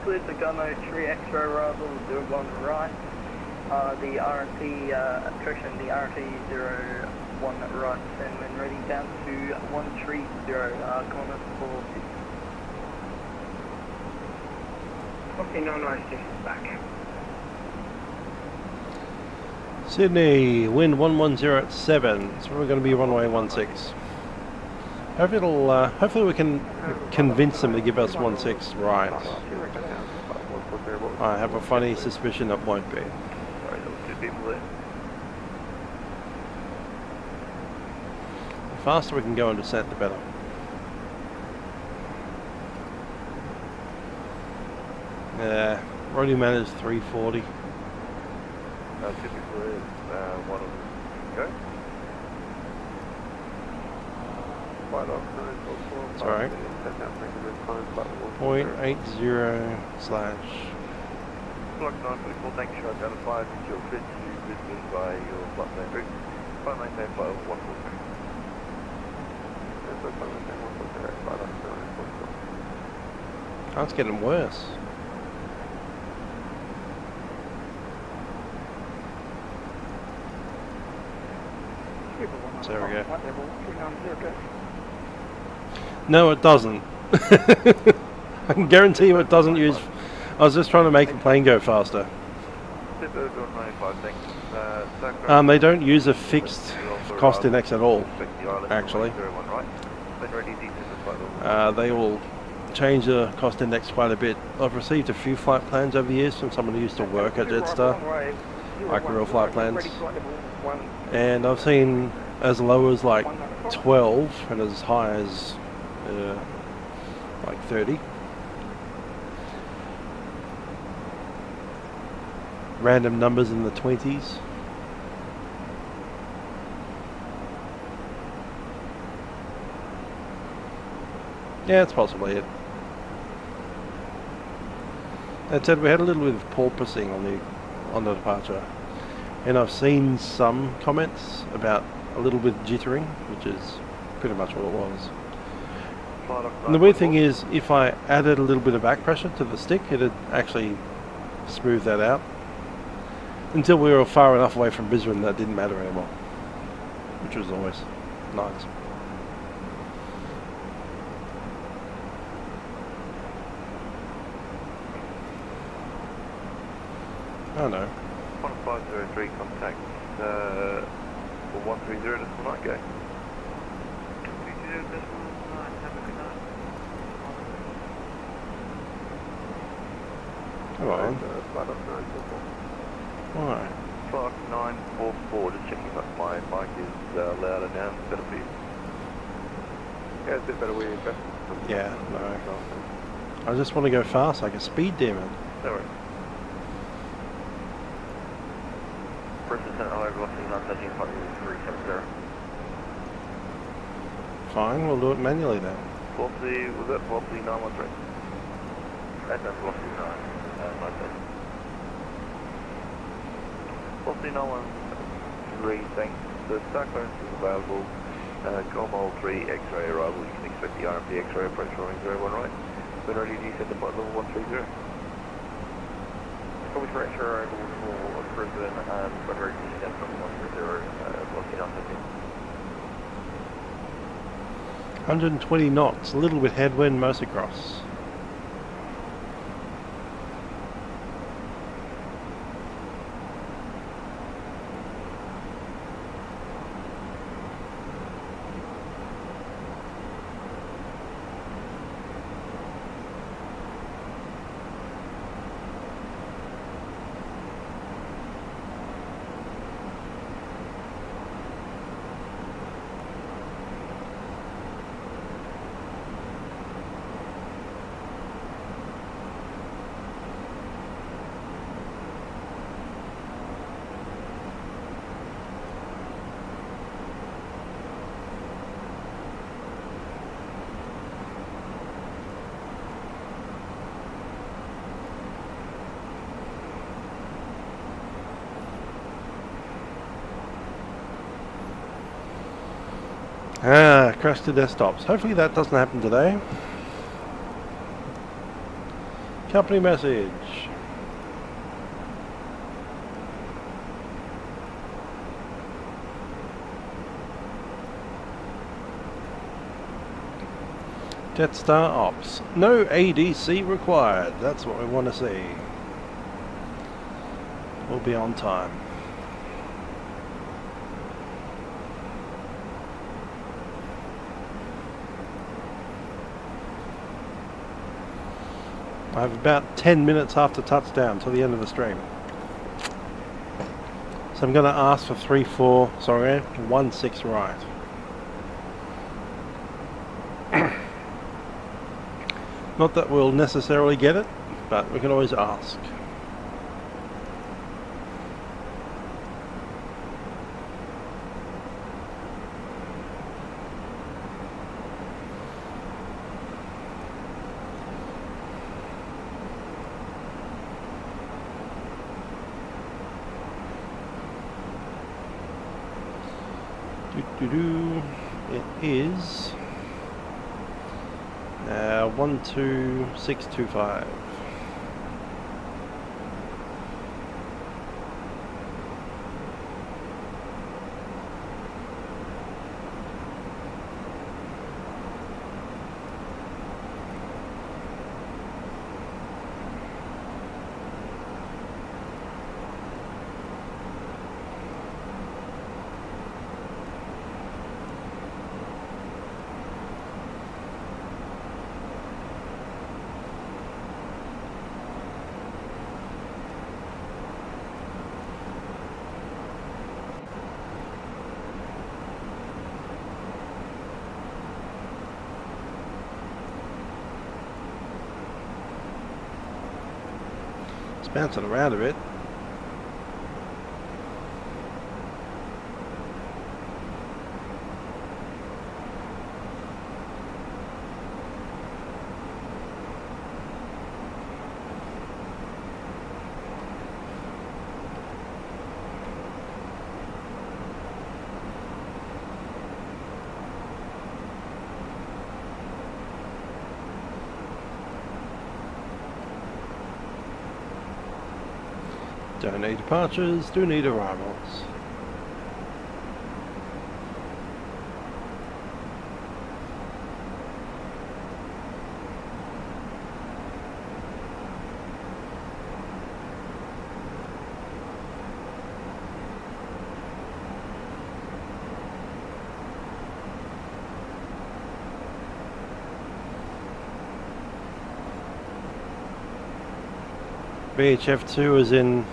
Cleared the Gomol 3 X-ray arrival, 01 right. The RMP attrition, the RT 01 right, and when ready down to 130, corner 46. Okay, 996 back. Sydney, wind 110 at 7. It's probably going to be runway 16. Hopefully we can convince them to give us 16 right. I have a funny suspicion it won't be. Sorry, there was 2 people there. The faster we can go into descent, the better. Yeah, already managed 340. Typically, one of them go. Sorry. 0.80 slash. Block 944, thank you, identified with your fit to Brisbane by your flight plan route. Flight maintain flight of 143. Oh, it's getting worse. There we go. No, it doesn't. I can guarantee you it doesn't use... I was just trying to make the plane go faster. They don't use a fixed cost index at all, actually. They will change the cost index quite a bit. I've received a few flight plans over the years from someone who used to work at Jetstar, like real flight plans. And I've seen as low as like 12 and as high as like 30. Random numbers in the 20s. Yeah, it's possibly it. That said, we had a little bit of porpoising on the departure, and I've seen some comments about a little bit jittering, which is pretty much what it was. And the weird thing is, if I added a little bit of back pressure to the stick, it'd actually smooth that out. Until we were far enough away from Brisbane that didn't matter anymore, which was always nice. Oh no. 1503 contact for 130 decimal 9 go. 220 decimal 9, have a good night. Come on. Why? Clock 944, just checking if my mic is louder now, better for you. Yeah, it's a bit better where you're best. Yeah, no. I just want to go fast like a speed demon. No worries. First descent, however, velocity not touching flight level 370. Fine, we'll do it manually then. Velocity, was that velocity 913? That's velocity 9, Velocity 913, thanks. The star clearance is available. Gomol 3 X-ray arrival. You can expect the RMP X-ray approach running 01 right. When ready, descend to flight level 130. Copy for X-ray arrival for Brisbane and when ready, descend from 130, velocity 913. 120 knots, a little bit headwind, most across. Ah, crashed the desktops. Hopefully that doesn't happen today. Company message. Jetstar ops. No ADC required. That's what we want to see. We'll be on time. I have about 10 minutes after touchdown till the end of the stream. So I'm going to ask for 16 right. Not that we'll necessarily get it, but we can always ask. It is 12625. Bouncing around a bit. Don't need departures, do need arrivals. VH-VWW is in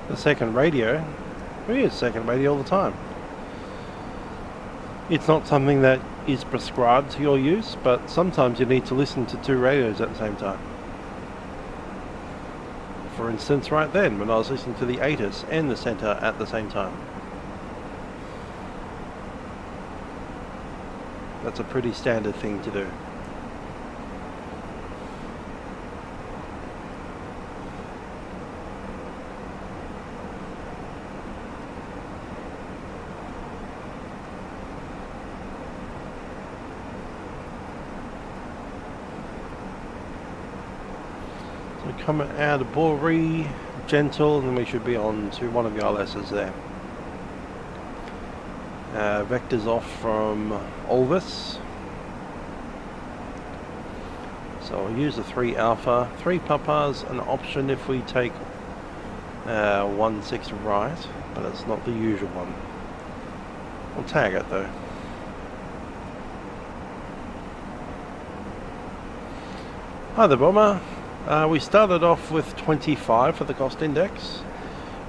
the second radio. We use second radio all the time. It's not something that is prescribed to your use, but sometimes you need to listen to two radios at the same time. For instance, right then, when I was listening to the ATIS and the Centre at the same time. That's a pretty standard thing to do. Coming out of Livery, gentle, and then we should be on to one of the ILSs there. Vectors off from Orbx. So I'll use a 3 alpha, 3 papas, an option if we take 16 right, but it's not the usual one. I'll tag it though. Hi there, Bomber. We started off with 25 for the cost index,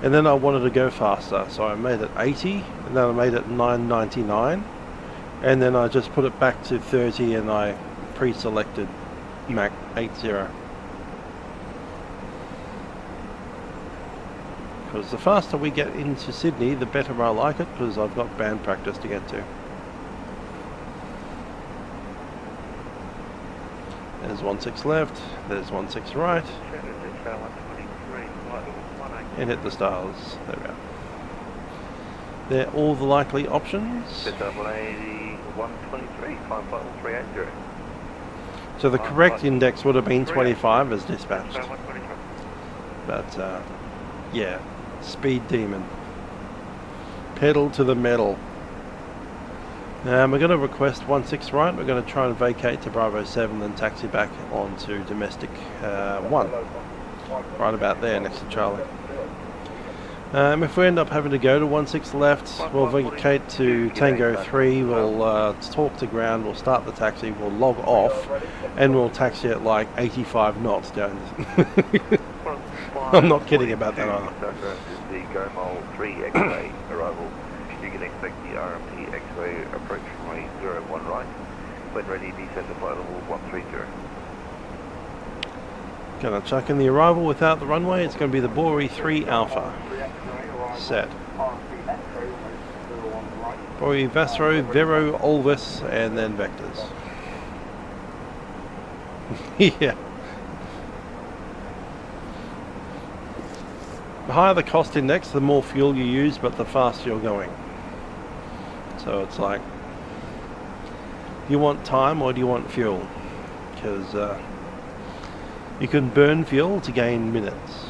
and then I wanted to go faster, so I made it 80, and then I made it 999, and then I just put it back to 30 and I pre-selected Mac 80. Because the faster we get into Sydney, the better I like it, because I've got band practice to get to. There's 16 left, there's 16 right, and hit the stars. There we are. They're all the likely options. Double 80. 123, climb flight level 380. So the correct index would have been 25 as dispatched. So 123. But yeah, speed demon. Pedal to the metal. We're going to request 16 right. We're going to try and vacate to Bravo 7 and taxi back onto domestic 1. Right about there next to Charlie. If we end up having to go to 16 left, we'll vacate to Tango 3, we'll talk to ground, we'll start the taxi, we'll log off, and we'll taxi at like 85 knots down. I'm not kidding about that either. The GoMol 3 X-ray arrival. You can expect the RMT X-ray approach runway 01 right. When ready, descend to flight level 130. Gonna chuck in the arrival without the runway. It's going to be the Bori 3 Alpha. Set. Bori Vasro, Vero, Olvis, and then vectors. Yeah. The higher the cost index, the more fuel you use, but the faster you're going. So it's like, do you want time or do you want fuel? Because you can burn fuel to gain minutes.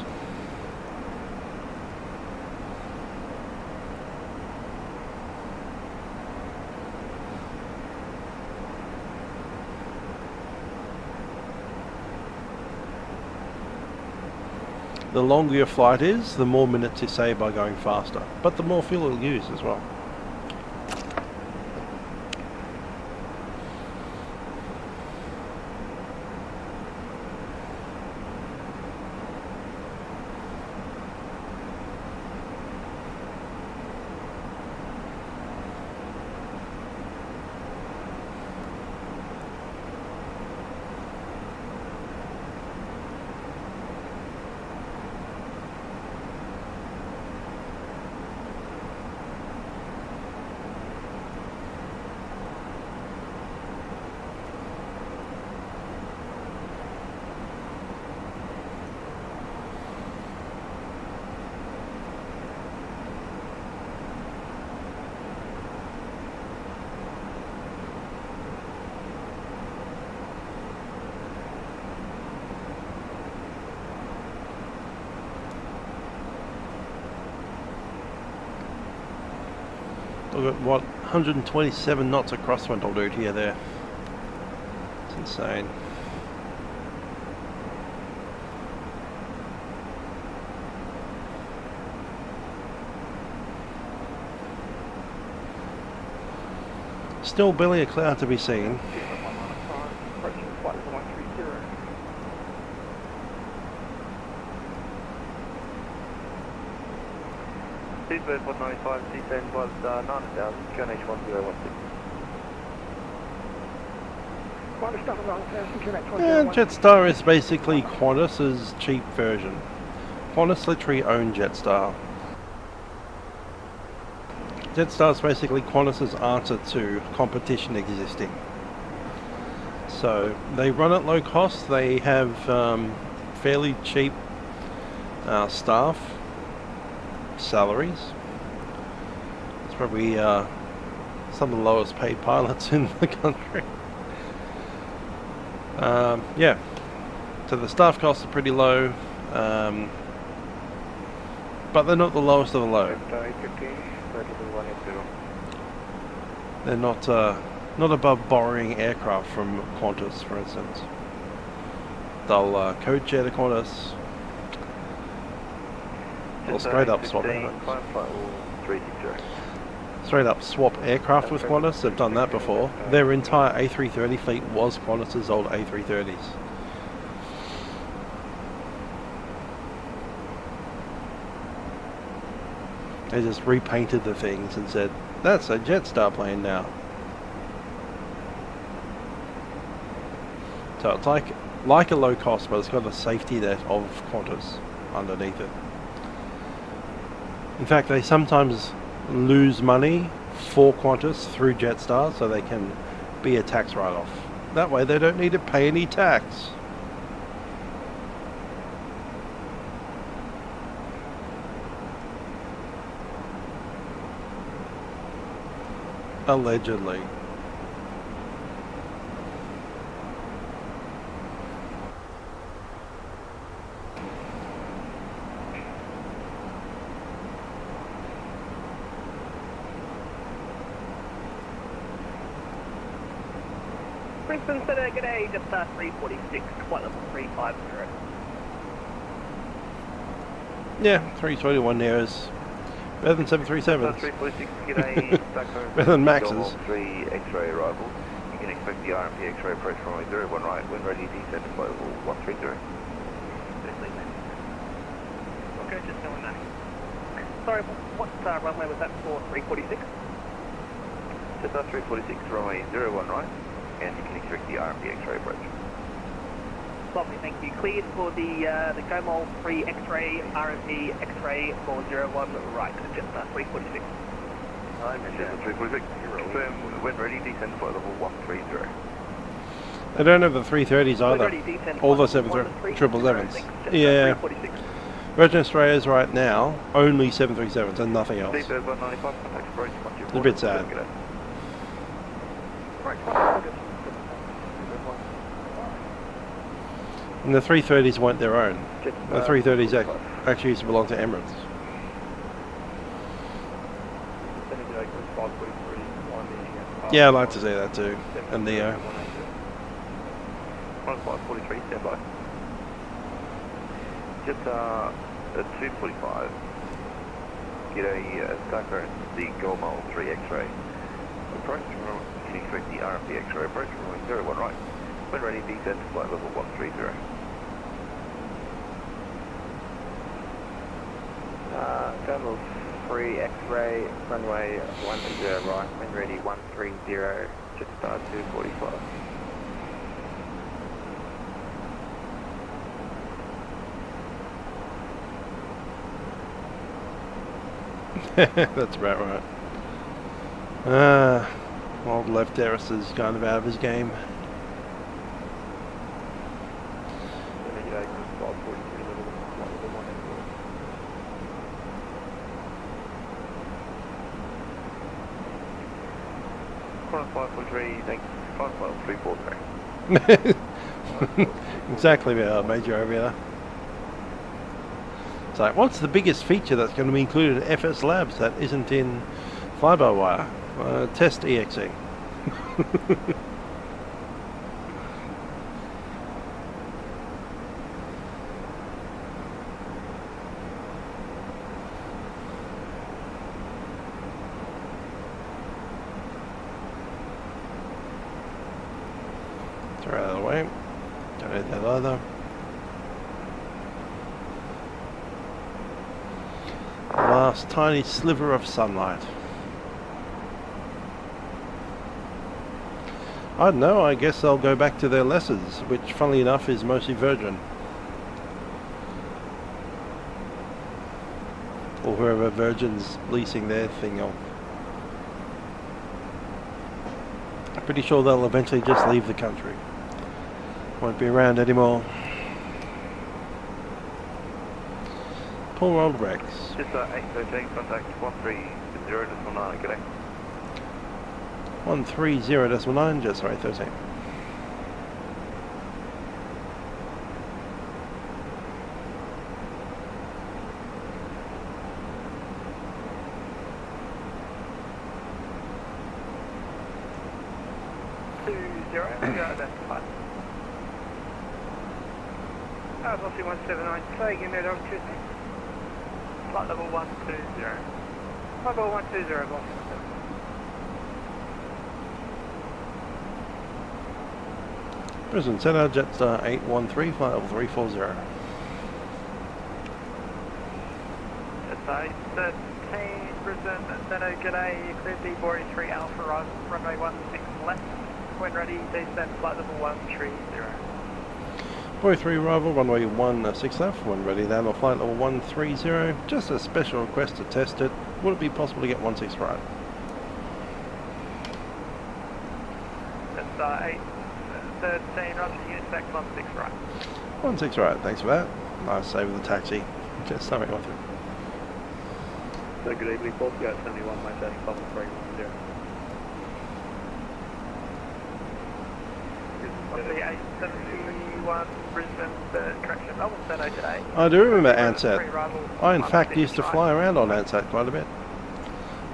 The longer your flight is, the more minutes you save by going faster, but the more fuel you'll use as well. Look at what 127 knots of crosswind will do to you there. It's insane. Still barely a cloud to be seen. Seabird 195, descend was 9000, QNH 1016. Yeah, Jetstar is basically Qantas's cheap version. Qantas literally own Jetstar. Jetstar is basically Qantas's answer to competition existing. So they run at low cost, they have fairly cheap staff, salaries. It's probably some of the lowest paid pilots in the country. Yeah, so the staff costs are pretty low, but they're not the lowest of the low. They're not above borrowing aircraft from Qantas, for instance. They'll code share to Qantas. They'll straight up swap aircraft with Qantas. They've done that before. Their entire A330 fleet was Qantas's old A330s. They just repainted the things and said, that's a Jetstar plane now. So it's like a low cost, but it's got a safety net of Qantas underneath it. In fact, they sometimes lose money for Qantas through Jetstar so they can be a tax write-off. That way they don't need to pay any tax. Allegedly. Brisbane Center, g'day, Jetstar 346, flight level 350. Yeah, 321 there is better than 737s. 346, g'day, Stockholm. Better than Max's. Level 3 X-ray arrival. You can expect the RMP X-ray approach runway 01 right, when ready, descend to flight level 130. Okay, just doing that. Sorry, what runway was that for 346? Jetstar 346, runway 01 right, and you can expect the RMP X-ray approach. Lovely, thank you. Cleared for the Gomol 3 X-ray, RMP X-ray for 01 right, Jetstar 346. Jetstar 346, confirm when ready, descend to flight level 130. They don't have the 330s either. Ready, descend All the flight level 777s. 130. Yeah. 346. Virgin Australia's right now only 737s and nothing else. Seabird 195, contact approach, It's a bit sad. And the 330s weren't their own. The 330s actually used to belong to Emirates. Yeah, I'd like to see that too. And Neo. 1543, stand by. Jetstar 245. Get a Saitek the Gomol 3 X-ray. Approach, you can expect the RMP X-ray approach, runway 01 right. When ready, descend to flight level 130. Gomol 3 X-ray, runway 10 right, when ready 130, Jetstar 245. That's about right. Old Livery is kind of out of his game. Corner 543, thanks. 55343. Exactly what I made you over there. It's like, what's the biggest feature that's going to be included in FS Labs that isn't in fly-by-wire? Test EXE. Throw it out of the way. Don't need that either. Last tiny sliver of sunlight. I don't know, I guess they'll go back to their lessons, which funnily enough is mostly Virgin. Or whoever Virgin's leasing their thing on. I'm pretty sure they'll eventually just leave the country. Won't be around anymore. Paul Orbx. Just 813, contact 130.9, g'day. 130.9, just sorry, 13. That's fine. Velocity 179, say again there, dog, Tuesday. Flight level 120. Flight level 120, velocity 17. Brisbane Centre, Jetstar 813, flight level 340. Jetstar 13, Brisbane Centre, g'day, cleared the Bori 3 Alpha runway 16 left. When ready, descend flight level 130. Boy 3 arrival, runway 16 left, when ready down on flight level 130. Just a special request to test it. Would it be possible to get 16 right? That's 813, roger, unit spec 16 right. 16 right, thanks for that. Nice save with the taxi. Just something on through. So good evening, Paul. Go 71, maintaining 5310. The 871 Brisbane, correction, Melbourne Centre today. I do remember Ansett. I in fact used to fly around on Ansett quite a bit.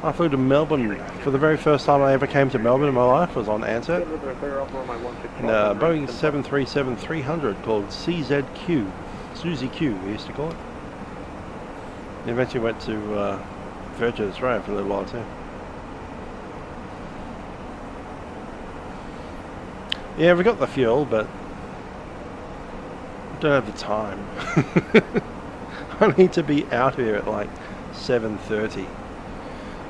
I flew to Melbourne for the very first time I ever came to Melbourne in my life was on Ansett. In a Boeing 737-300 called CZQ, Suzy Q we used to call it. And eventually went to Virgin Australia for a little while too. Yeah, we got the fuel, but don't have the time. I need to be out here at like 7:30.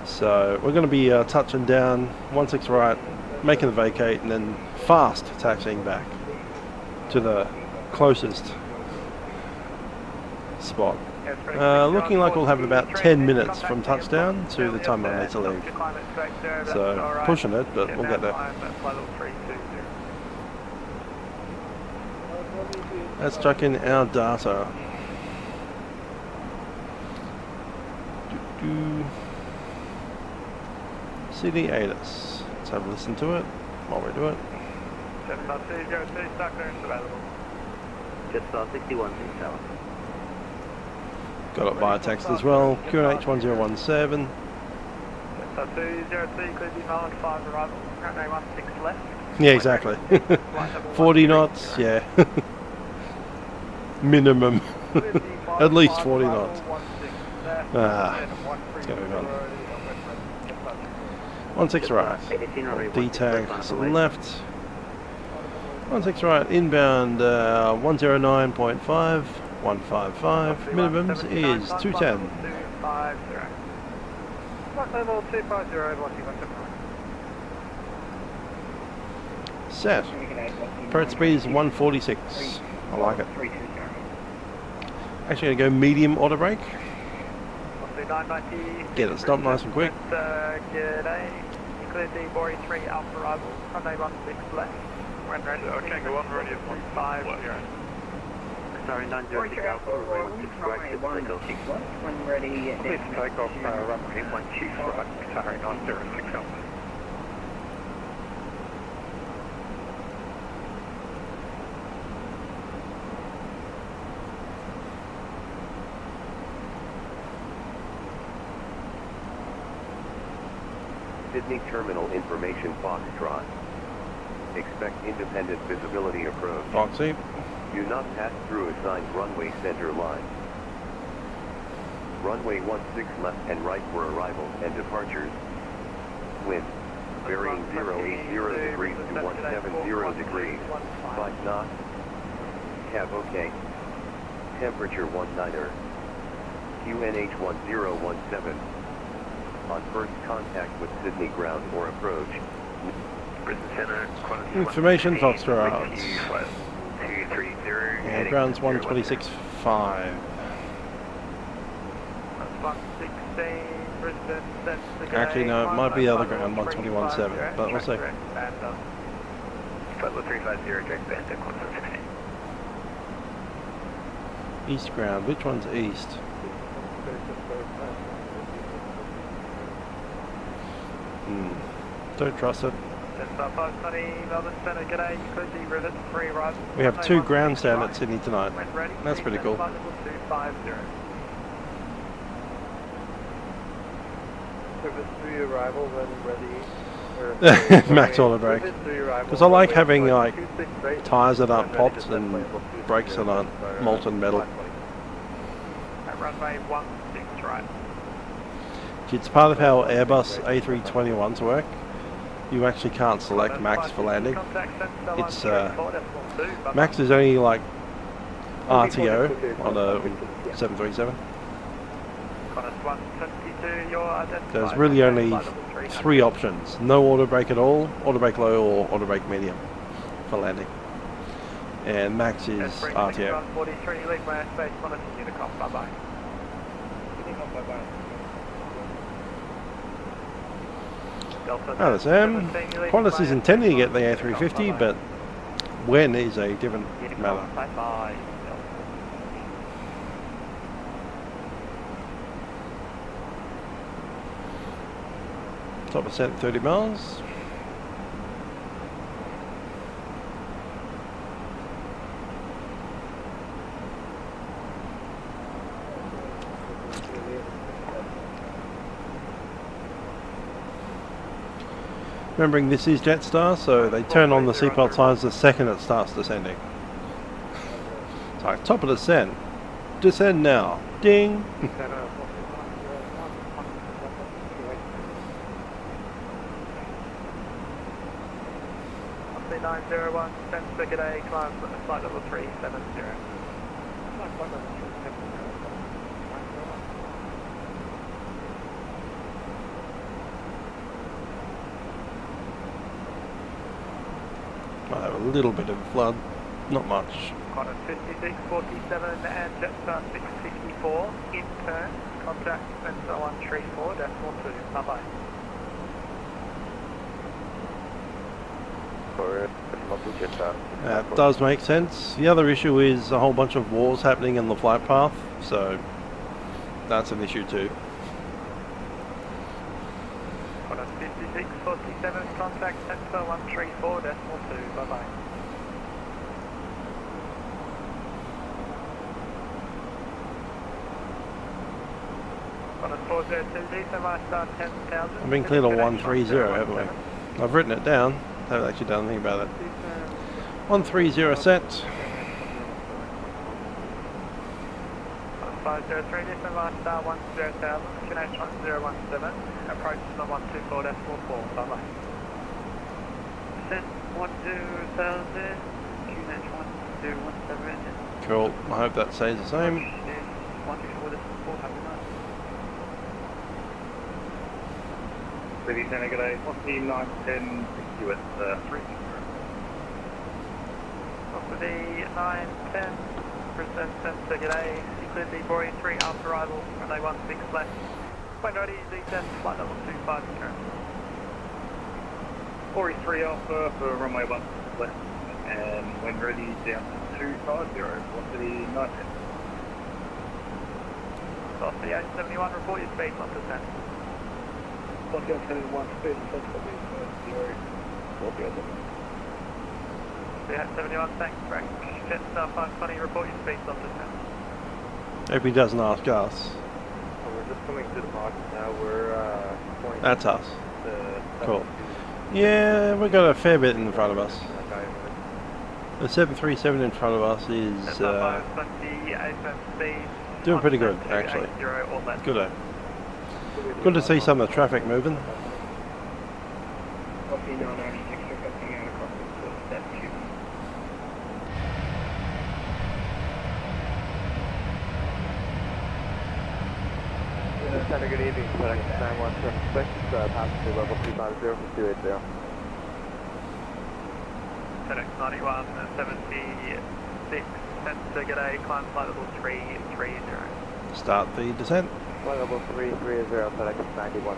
So we're going to be touching down 16 right, making the vacate, and then fast taxiing back to the closest spot. Looking like we'll have about 10 minutes from touchdown to the time I need to leave. So pushing it, but we'll get there. Let's chuck in our data. City ATIS. Let's have a listen to it while we do it. Jetstar stock clearance available. Jetstar 61 tower. Got it via text as well. QNH 1017. Jetstar 203, clear Marlin 5 arrival. Runway 16 left. Yeah, exactly. 40 knots, yeah. Minimum. At least 40 knots. It's going to be fun. 16 right. D-tag left. 16 right. Inbound 109.5. 155. Minimums is 210. Set. Approach speed is 146. I like it. Actually, going to go medium auto brake. Get it stopped nice and quick. G'day. You cleared the Bori 3 Alpha arrival. Runway 16 left. When ready. Okay, go on, ready at 150. Sorry, 906 Alpha, runway 16 right, 161. When ready, please take off runway 12 right. Sorry, 906 Alpha. Sydney Terminal Information Foxtrot. Expect independent visibility approach. Foxy. Do not pass through assigned runway center line. Runway 16 left and right for arrival and departures. Wind. Varying 080 degrees to 170 degrees. 5 knots. Cab OK. Temperature 19er. QNH 1017. On first contact with Sydney ground or approach. Brisbane Centre, Information Foxtrot. 230. Yeah, ground's 126.5. That's 116, Brisbane, that's the gate. Actually, no, it might be the other ground, 121.7, but we'll see. Butler 350, direct band at 116. East ground. Which one's east? Don't trust it. We have 2 ground stand at Sydney tonight. That's pretty cool. Service 3 arrival when ready. Max auto brake. Because I like having like tyres that aren't popped and brakes that aren't molten metal. At runway 16 right. It's part of how Airbus A321s work. You actually can't select max for landing. It's max is only like RTO on a 737. There's really only 3 options: no auto brake at all, auto brake low, or auto brake medium for landing. And max is RTO. Oh, that's Qantas is intending to get the A350, but when is a different matter. Top percent 30 miles. Remembering this is Jetstar, so they turn on the seatbelt signs the second it starts descending. It's like top of descent. Descend now. Ding. 901, send Circuit A, climb flight level 370. Might have a little bit of flood, not much. Qantas 5647 and Jetstar 654, in turn, contact Sensor 134.2, bye-bye. That does make sense. The other issue is a whole bunch of wars happening in the flight path, so that's an issue too. Qantas 5647, contact Sensor 134.2, bye-bye. Qantas 402D, so my start 10,000. I've been cleared on 130, haven't we? I've written it down. Haven't actually done anything about it. 130 set. 503, this is my star 10,000, QNH 1017, approach on 124.44, bye bye. Descent 10,000, QNH 1017. Cool, I hope that stays the same. 124.44, have a nice. Ladies and gentlemen, 910 at 3. Off of the 910, Brisbane, Circuit A, cleared the Boeing 3 after arrival, runway 16 left. When ready, descend, flight level 25 current. Boeing 3 Alpha for runway 16 left, and when ready, down to 250, velocity 910. Off the 871, report your speed, not descent. Let's go to 130, that's what we VH-VWW, thanks, Frank. Jetstar 520, report your speed, not descent. Hope he doesn't ask us. We're just coming to the box now. We're pointing. That's us. The Cool. Yeah, we've got a fair bit in front of us. The 737 in front of us is doing pretty good, actually. Good. Good to see some of the traffic moving. Good evening, Fenix 917, passenger level 350 for 280. Fenix 91, 76, Circuit A, climb flight level 330. Start the descent. Flight level 330, Fenix 91,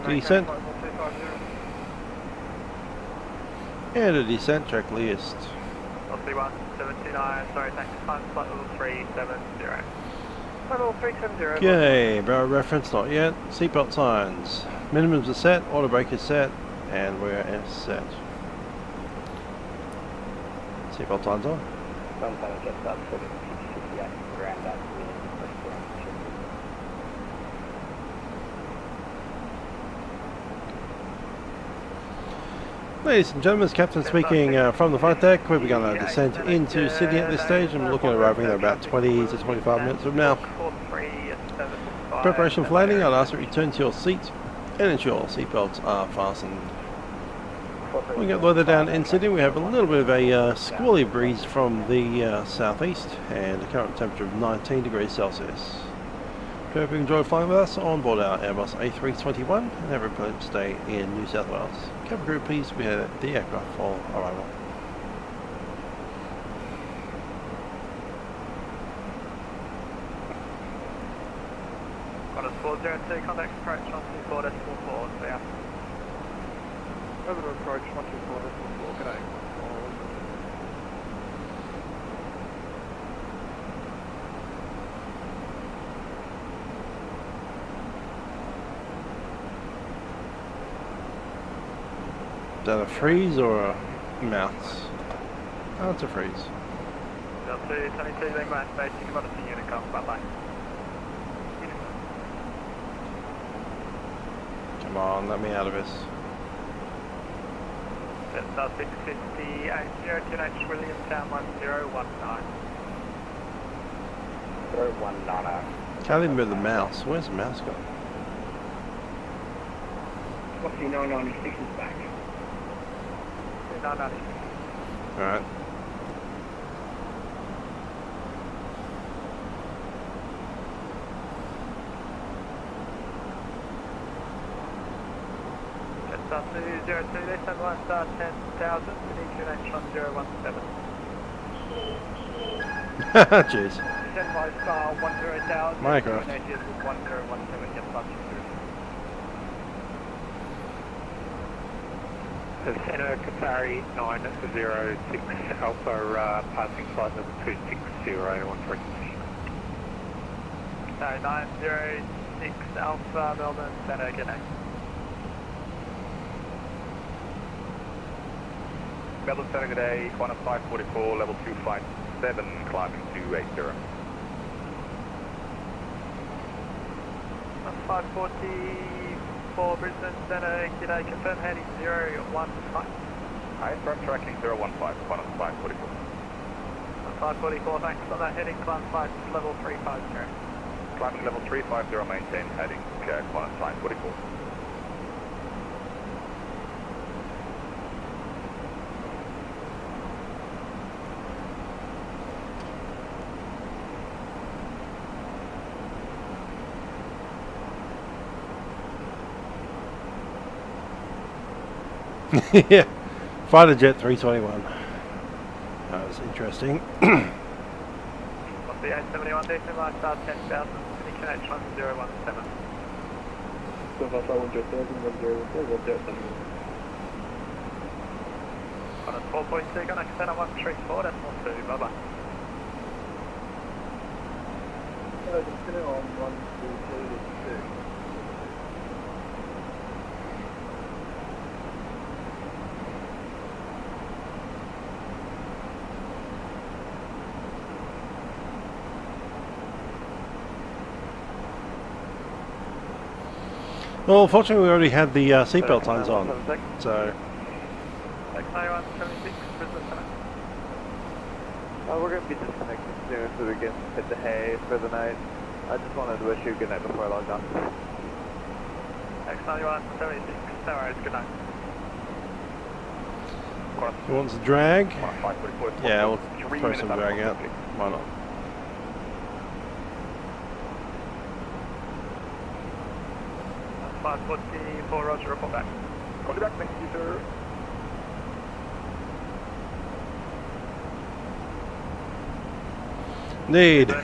heavy. Descent. And a descent checklist. LC1, 729, sorry, thanks, climb flight level 370. Flight level 370. Okay, barrel reference not yet. Seatbelt signs. Minimums are set, auto brake is set, and we're set. Seatbelt signs on. Ladies and gentlemen, Captain speaking from the flight deck. We're going to descend into Sydney at this stage, and we're looking at arriving there about 20 to 25 minutes from now. Preparation for landing, I'd ask that you return to your seat and ensure seatbelts are fastened. We get weather down in Sydney. We have a little bit of a squally breeze from the southeast and a current temperature of 19 degrees Celsius. Hope you enjoy flying with us on board our Airbus A321 and have a pleasant stay in New South Wales. Cabin crew, please be at the aircraft for arrival. Qantas 402, contact approach 124.44, clear. Over to approach 124.44, good day. Is that a freeze or a mounts? Oh, it's a freeze. Delta 22, being my basic, Qantas Unicom, bye bye. Come on, let me out of this. Jetstar 650, 80 Williamstown 1019. 019. Can't even move the mouse. Where's the mouse gone? What's the 996 is back? 996. Alright. Jetstar 202, descend line star 10,000, EQNH 1017. Jeez. Descend line star 10,000, Minecraft. EQNH is 1017, Jetstar 202. Center Qatari 906 Alpha, passing flight level 260 on frequency. Qatari 906 Alpha, Melbourne Center, good night. Melbourne Center, good day, Qantas 544, level 257, climbing 280. 544 Brisbane Center, g'day, confirm heading 015. Alright, front tracking 015, Qantas 544. 544, thanks for that heading, climb flight level 350. Climbing level 350, maintain heading, Qantas 544. Yeah, fighter jet 321. That was interesting. What's the 871, descend line star 10,000, EQNH 1017. Qantas 4.2, gonna extend on 134, that's 12, bye bye. Well, fortunately we already had the seatbelt signs on, so... We're going to be disconnecting soon so we can hit the hay for the night. I just wanted to wish you a good night before I logged on. X91, 76, no worries, good night. Who wants a drag? Yeah, we'll throw some drag out. Why not? That's 544, Roger, report back. Copy back, thank you, sir. Need. It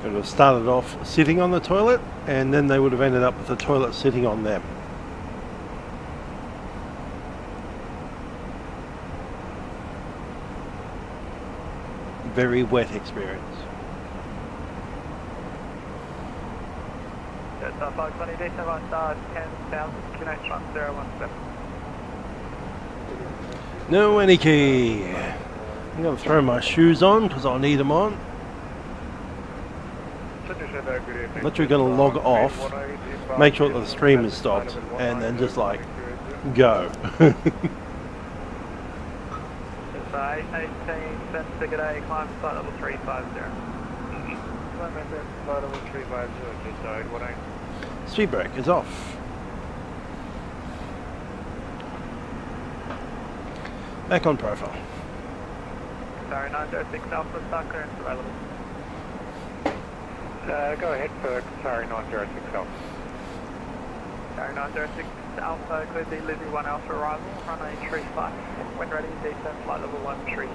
would have started off sitting on the toilet, and then they would have ended up with the toilet sitting on them. Very wet experience. Jetstar 520, descend line star 10,000, QNH 1017. No any key. I'm going to throw my shoes on because I'll need them on. Literally going to log off, make sure that the stream is stopped, and then just like go. It's 818, sensor, g'day, climb flight level 350. Climb flight level 350, Jetstar 818. Speed brake is off. Back on profile. Sorry, 906 Alpha, start clearance available. Go ahead for Qatari 906 Alpha. Sorry, 906 Alpha, clear the Livery 1 Alpha arrival, runway 35. When ready, descend flight level 130.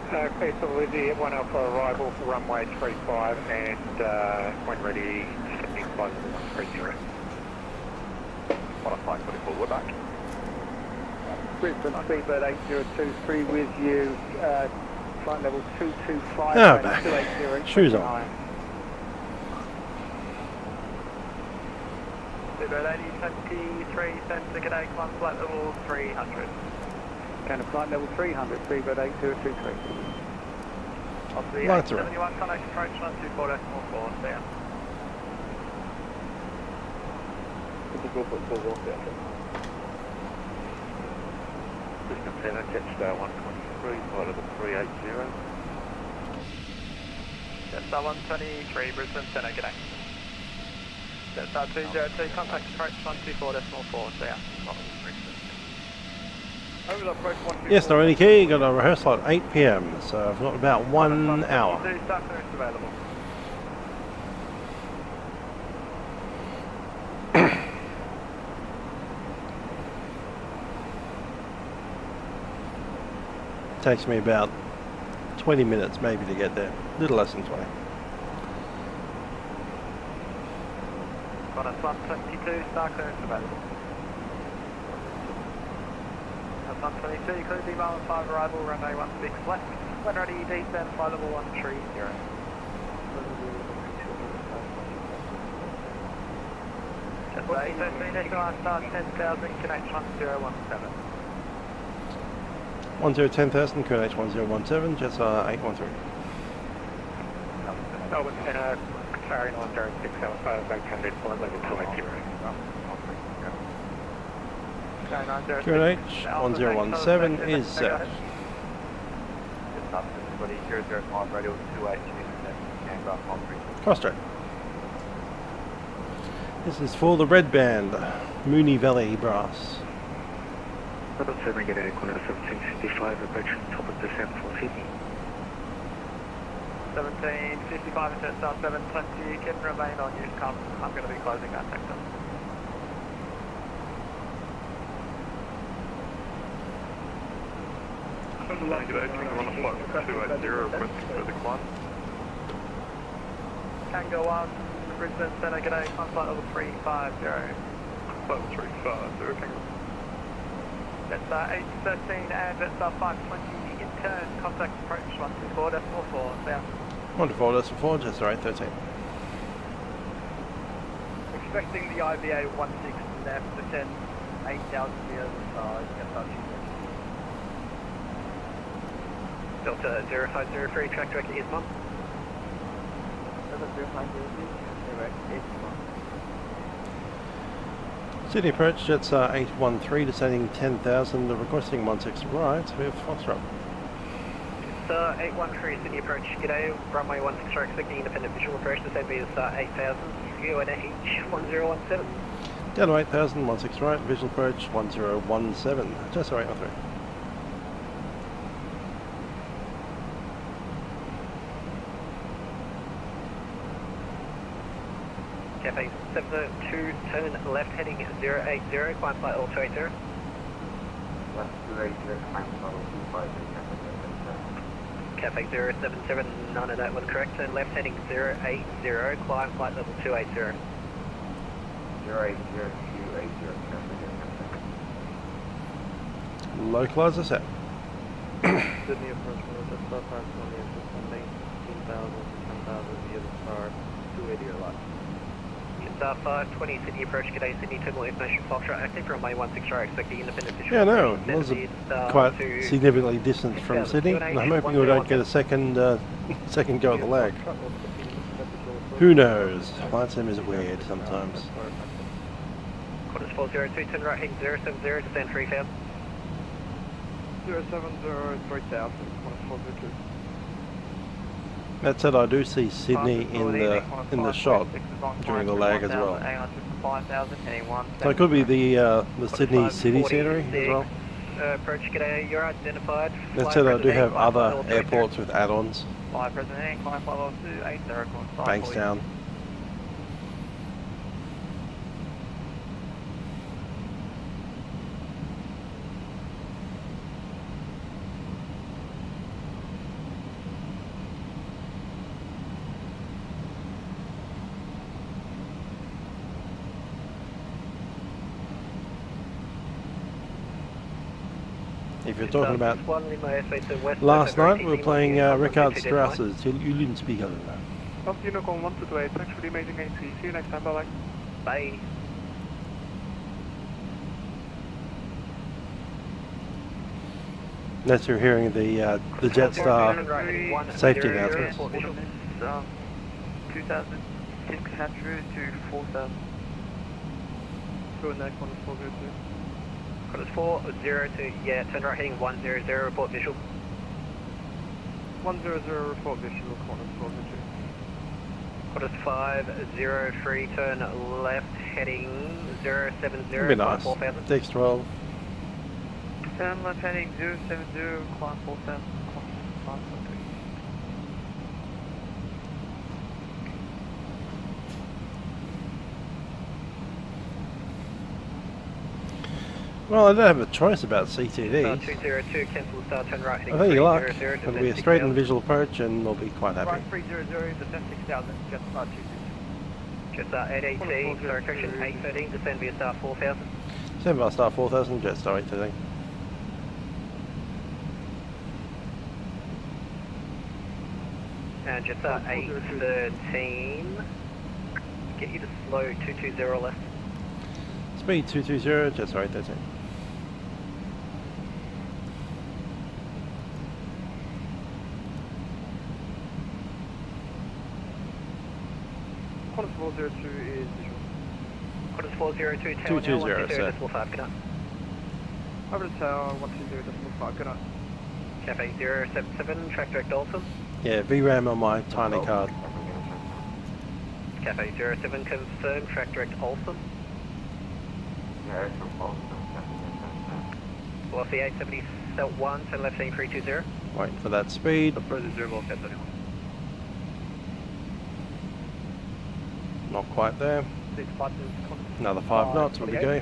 Clear for Livery 1 Alpha arrival for runway 35 and when ready, descending flight level 130. Qantas 544, we're back. Brisbane Speedbird 8023 with you, flight level 225, Ah, back. 280, Shoes on. Speedbird 8023, sensor, g'day, climb flight level 300. Down to flight level 300, speedbird 8023. On the Lights are 871, contact approach 124.4, stay on. Brisbane Center, Jetstar 123, flight level 380. Jetstar 123, Brisbane Center, g'day. Jetstar 202, contact approach 124.4, stay on. Over the approach 124. Yes, no, any key. Got a rehearsal at 8 PM, so I've got about 1 hour. Start clearance available. Takes me about 20 minutes maybe to get there. Little less than 20. Qantas 122, start clearance available. Qantas 122, clear D Mile 5 arrival, runway 16 left. When ready, descend, flight level 130. Just A13, SLR star 10,000, connect 1017. 10,000, QNH 1017, Jetstar 813. Melbourne Center, carrying on 0675, backhanded, flight level 280. QNH 1017 is set. Everybody 005 radio 282, aircraft on Crossstraight. This is for the red band, Mooney Valley Brass. Level 7, get a corner 1755, approaching top of descent for Sydney. 1755 into Jetstar 720, can remain on use comms. I'm going to be closing that sector. G'day, can you run a flight for 280, requesting further climb? Tango 1, Brisbane Center, g'day, climb flight level 350. Flight level 350, can you? Jetstar 813 and Jetstar 520 in turn, contact approach 124.4, down. 124.4, Jetstar 813. Expecting the IVA 16 left, descend 8,000 meters, Jetstar 2. Delta 0503, track directly is mum. Delta 0503, direct is mum. Sydney approach, Jetstar 813, descending 10,000, requesting 16 right with Foxtrot. Jetstar 813, Sydney approach, g'day, runway 16 right, expecting independent visual approach, descend via Jetstar 8000, QNH 1017. Down to 8,000, 16 right, visual approach 1017, Jetstar 813. Cafe 72, turn left heading 080, climb flight level 280. Left 280, climb flight level 250. Cafe 077, none of that was correct, turn left heading 080, climb flight level 280. 080, 280, Localizer set. Sydney approach, Jetstar 520, descending 18,000 to 10,000 via the star 280 or left. Jetstar 520, Sydney approach, g'day, Sydney terminal information Foxtrot active, runway 16 right, expecting independent visual. Yeah, no, it was quite significantly distant from Sydney, and I'm hoping we don't get a second second go at the lag. Who knows? Flight sim is weird sometimes. Qantas 402, turn right heading 070, descend 3000. 070, 3000, Qantas 402. That said, I do see Sydney in the shot during the lag as well. So it could be the Sydney city scenery as well. Approach, g'day, you're identified. That said, I do have other airports with add-ons. Bankstown. If you're talking about last night, we were playing Rickard Strauss's Julenspiegel. Unicorn 128, thanks for the amazing AC. See you next time, bye-bye. Bye. Unless you're hearing the Jetstar safety announcements. 2,600 to 4,000. Go in there, Qantas 402. Qantas 402, yeah, turn right heading 100, report visual. 100, report visual, Qantas 402. Qantas 503, turn left heading 070, That'd be nice. 4,000. Dex 12. Turn left heading 070, climb 4,000, Qantas 503. Well, I don't have a choice about CTD. 202, cancel the start, turn right heading I think you like. 300, It'll be a straight and visual approach and we'll be quite happy. Right 300, descend 6,000, Jetstar 222. Jetstar 818, sorry, correction, 813, descend via start 4,000. Send by star 4000, Jetstar 813. And Jetstar 813, get you to slow 220 left. Speed 220, Jetstar 813. Qantas 402 is visual. Qantas 402, tower now, 120, decimal 5, good night. Over to tower, 120, decimal 5, good night. Cafe 077, track direct Dalton. Yeah, VRAM on my tiny card. Cafe 07, confirm, track direct Olsen. Velocity 870, cell 1, turn left heading 320. Waiting for that speed. Not quite there. Another 5 knots, we'll be going.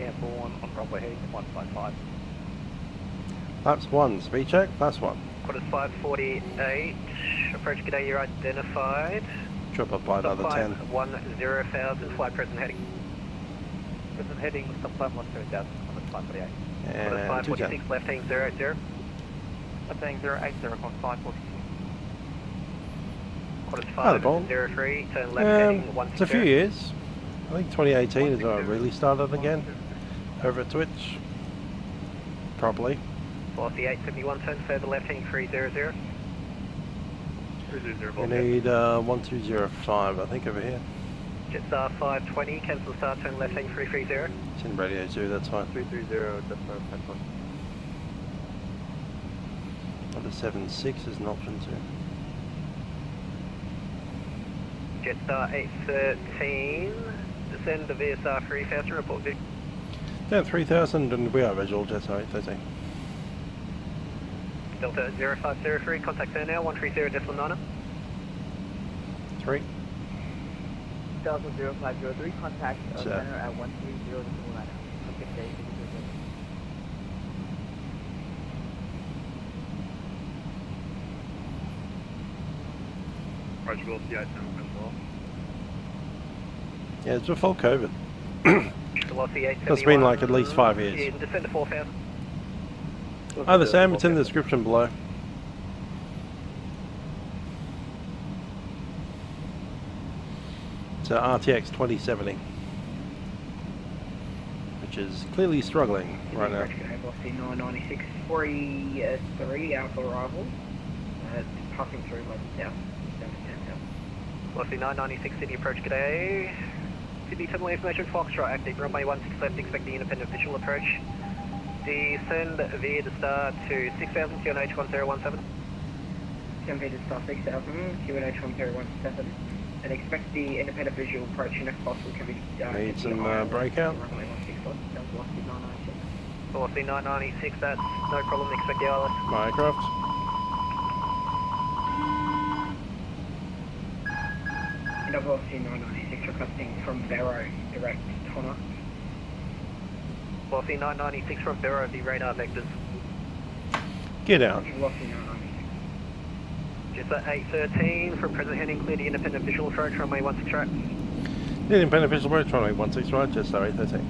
Flaps 1, speed check, flaps 1. Qantas 548, approach g'day, you're identified. Drop up by another 10. 10,000, flight present heading. Present heading, stop climb 120,000, Qantas 548. And Qantas 546, left heading 080. Left heading 080, Qantas 546. Qantas Oh, the ball. 503, turn left heading 160. It's a few years. I think 2018 is when I really started again. Over at Twitch. Probably. Velocity 871, turn further left heading 300. We need 1205, I think, over here. Jetstar 520, cancel start, turn left heading 330. It's in radio 2, that's fine. 330, Jetstar 520. Number 76 is an option too. Jetstar 813, descend to VSR 3000, report Vic. Down 3000 and we are visual, Jetstar 813. Delta 0503, contact there now, 130.9. 3. Delta 0503, contact center at 130.9. Contact day, Roger, we'll see 87 as well. Yeah, it's before COVID. Velocity 871. It's been like at least 5 years. Yeah, descend to 4000. Either Sam, it's in the description below. It's a RTX 2070, which is clearly struggling right now. Velocity 996, 43 Alpha arrival, passing through 11,000, down to 10,000. Velocity 996, Sydney approach g'day. Sydney terminal information, Foxtrot active, runway 16 left, expecting independent visual approach. Descend via the start to 6000, QNH 1017. Descend via the start 6000, QNH 1017, and expect the independent visual approach, and if possible can be... Need some breakout. Runway 16 left, down to velocity 996. Velocity 996, that's no problem, expect the ILS. My aircraft. And velocity 996, requesting from Barrow, direct Tonner. Velocity 996 from Barrow, the radar vectors. Get out. Velocity 996. Jetstar 813 from present heading, clear the independent visual approach, runway 16 right. Independent visual approach, runway 16 right, Jetstar 813.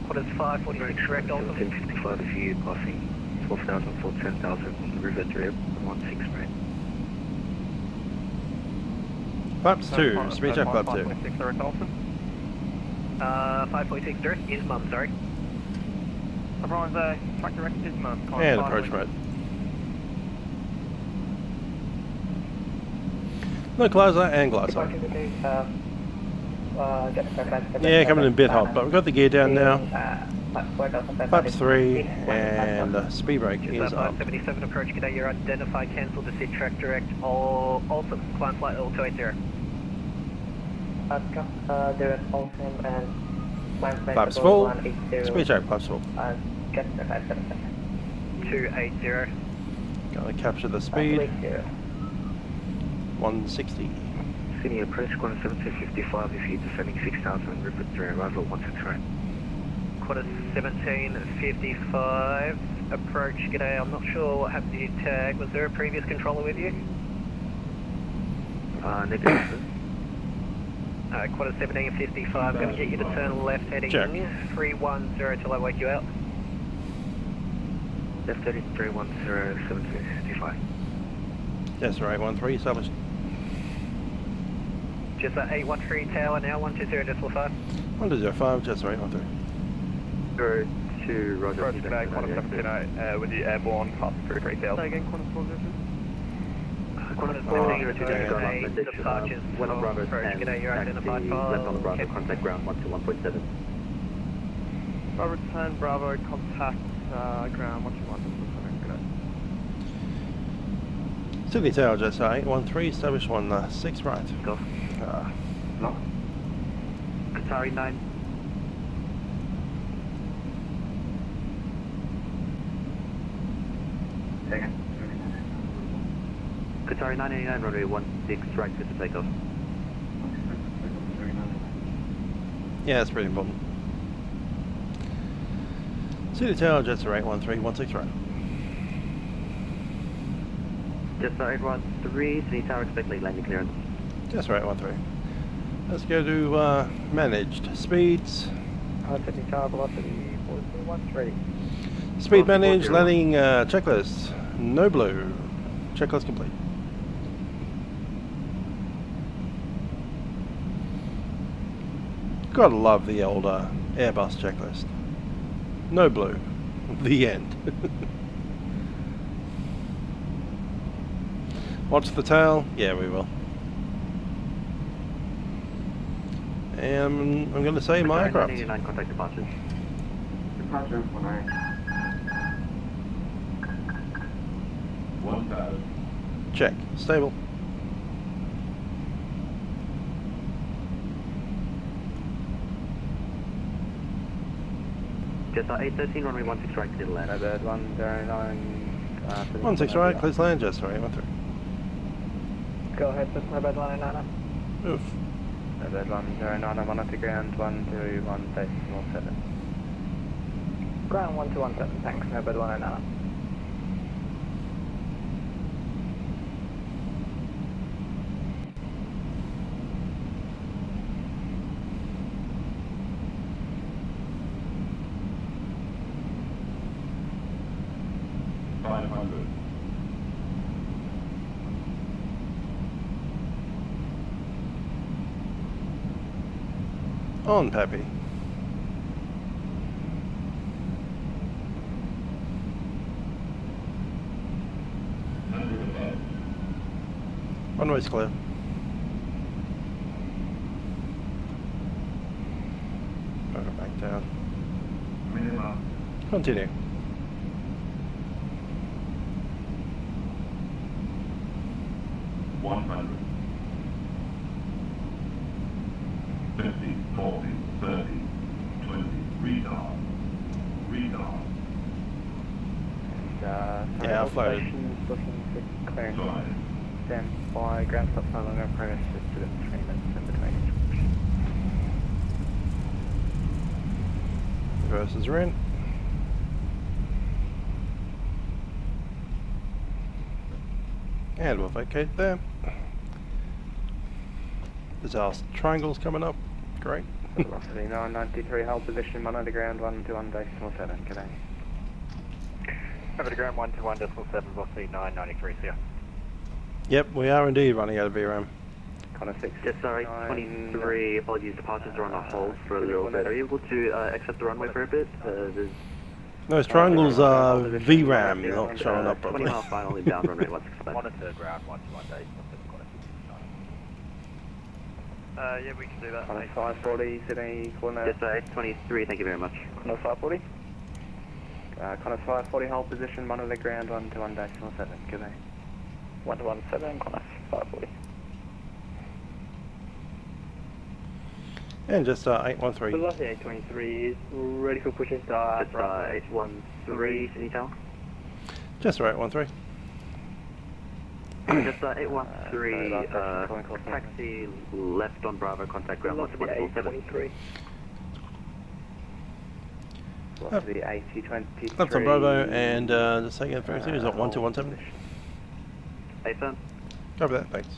Qantas 546 direct Dalton. 1055 if you passing 12,000 for 10,000 river drip 16 right. Flaps 2, speed check flap 2. 546 direct Dalton. 546 direct is mum, sorry. Everyone's track directed, and approach mode. No closer and glider. Yeah, coming in a bit hot, but we've got the gear down now. Flaps 3 and speed brake is up. 77 approach, g'day, you're identified, cancel, descent, track direct, all climb flight level 280. There is awesome and Flaps full, speed check, flaps full. 280. Gonna capture the speed. 160. Sydney approach, 1755 if you're descending 6000, River 3, arrival 163. Quarter 1755, approach, g'day, I'm not sure what happened to your tag, was there a previous controller with you? Negative. Quarter 1755, going to get you to turn left heading 310 till I wake you out. Left heading 310, 1755. Yes, right, 13 established. Just that 813 tower now, 120.5. 105, just right, 13. 02, Roger. Approach today, quarter 17, with the airborne, pass through 3000. Say again, quarter 402. Quarter 17, departures One on Bravo, approach, g'day, you're identified file. left on the Bravo, contact ground 121.7. Bravo 10, Bravo, contact ground 121. Sydney Tower, just 813, establish 16 right. Go. Lock. Qatari 9. Second. Qatari 989, runway 16 right, good to take off. Yeah, that's pretty important. Sydney Tower, Jetstar 813, 16 right. Jetstar 813, Sydney Tower, expect late landing clearance. Jetstar 813. Let's go to managed speeds. Sydney Tower, velocity 413. Speed managed, landing checklist. No blue. Checklist complete. Gotta love the old Airbus checklist. No blue. The end. Watch the tail? Yeah, we will. And I'm going to say my aircraft. 989, contact departure. Departure 19. 1000. Check. Stable. Jetstar 813, runway 16 right, clear to land. Bird 109. 16 right, clear to land, Jetstar 813. Go ahead, just my bird 109. Oof. Bird 109, I'm on the ground 121.17. Ground 1217, thanks, no bird 109. On, Pappy. Runway's clear. Go back down. Continue. Yeah, I'll float it. Looking for clearance. Stand by, ground stop no longer approach, just to the 3 minutes in between. Reverses are in. And we'll vacate there. There's our triangles coming up. Great. Velocity 993, hold position, 1 underground, 121.7, g'day. Over to ground 121.7, velocity 993, see ya. Yep, we are indeed running out of VRAM. Connor 6. Jetstar 823, apologies, departures are on a hold for a little bit. Are you able to accept the runway for a bit? There's Those triangles are VRAM, not showing up 20 properly. mile final inbound runway 16 left. Monitor ground 121 days. Yeah, we can do that. On a 540, Sydney, coordinate. Jetstar 823, thank you very much. Connor 540. Connor 540, hold position, monitor ground 121.7, good day. 121.7, Connor 540. And just 813. Velocity 823 is ready for pushing start. Jetstar 813, Sydney Tower. Just 813. Jetstar 813, taxi left on Bravo, contact ground 147. Velocity 8023. Left on Bravo and just taking it very serious at 1217. Hey, son. Over that, thanks. Is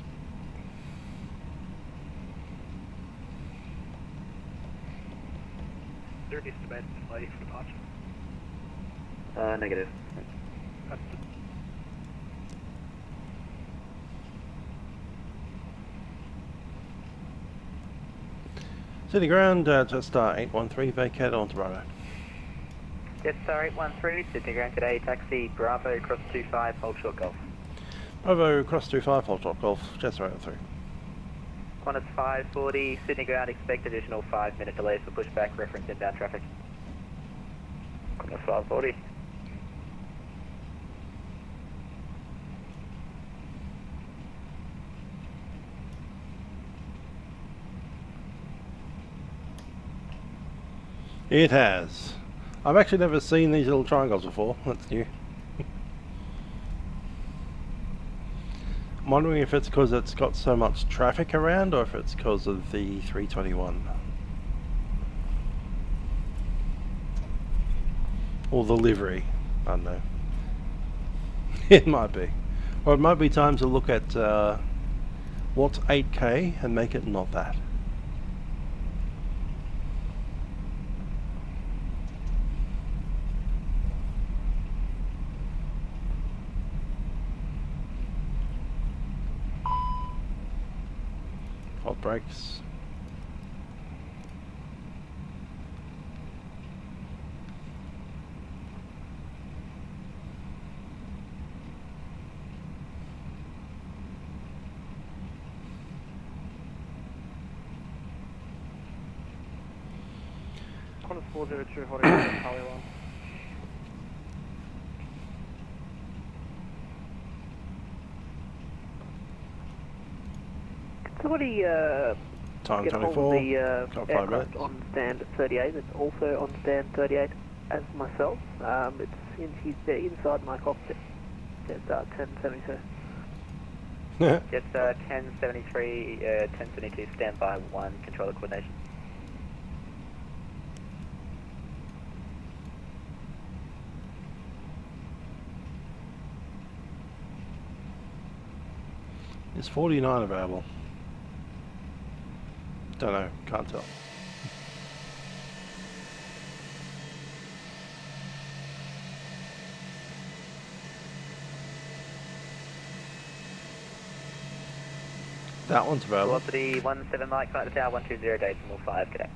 there an estimated delay for departure? Negative. City ground, just 813, vacate onto Bravo. Jetstar 813, Sydney ground today, taxi Bravo, cross 25, hold short golf. Bravo, cross 25, hold short golf, just 813. Qantas 540, Sydney ground, expect additional 5-minute delays for pushback, reference inbound traffic. Qantas 540. It has. I've actually never seen these little triangles before. That's new. I'm wondering if it's because it's got so much traffic around or if it's because of the 321. Or the livery. I don't know. It might be. Or it might be time to look at what's 8K and make it not that. Hot brakes. Qantas 402 holding on Charlie 1. Somebody Time get hold 24. of the Got 5 aircraft minutes. on stand 38. It's also on stand 38 as myself. He's inside my cockpit. Jetstar 1072. Jetstar 1073, 1072, stand by 1, controller coordination. Is 49 available? Don't know, can't tell. That one's available. Velocity 17 Mike, flight to tower 120, decimal 5, cadet.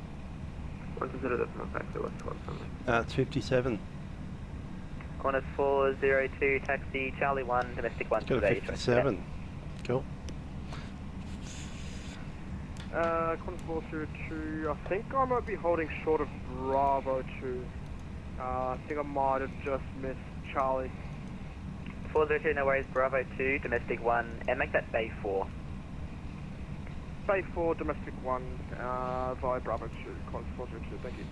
120 decimal 5, so what's 120? That's 57. Qantas 402, taxi Charlie 1, domestic 1 Got a today. 57. Cool. Qantas 402, I think I might be holding short of Bravo 2. I think I might have just missed Charlie. 402, no worries, Bravo 2, domestic 1, and make that Bay 4. Bay 4, domestic 1, via Bravo 2, Qantas 402, thank you.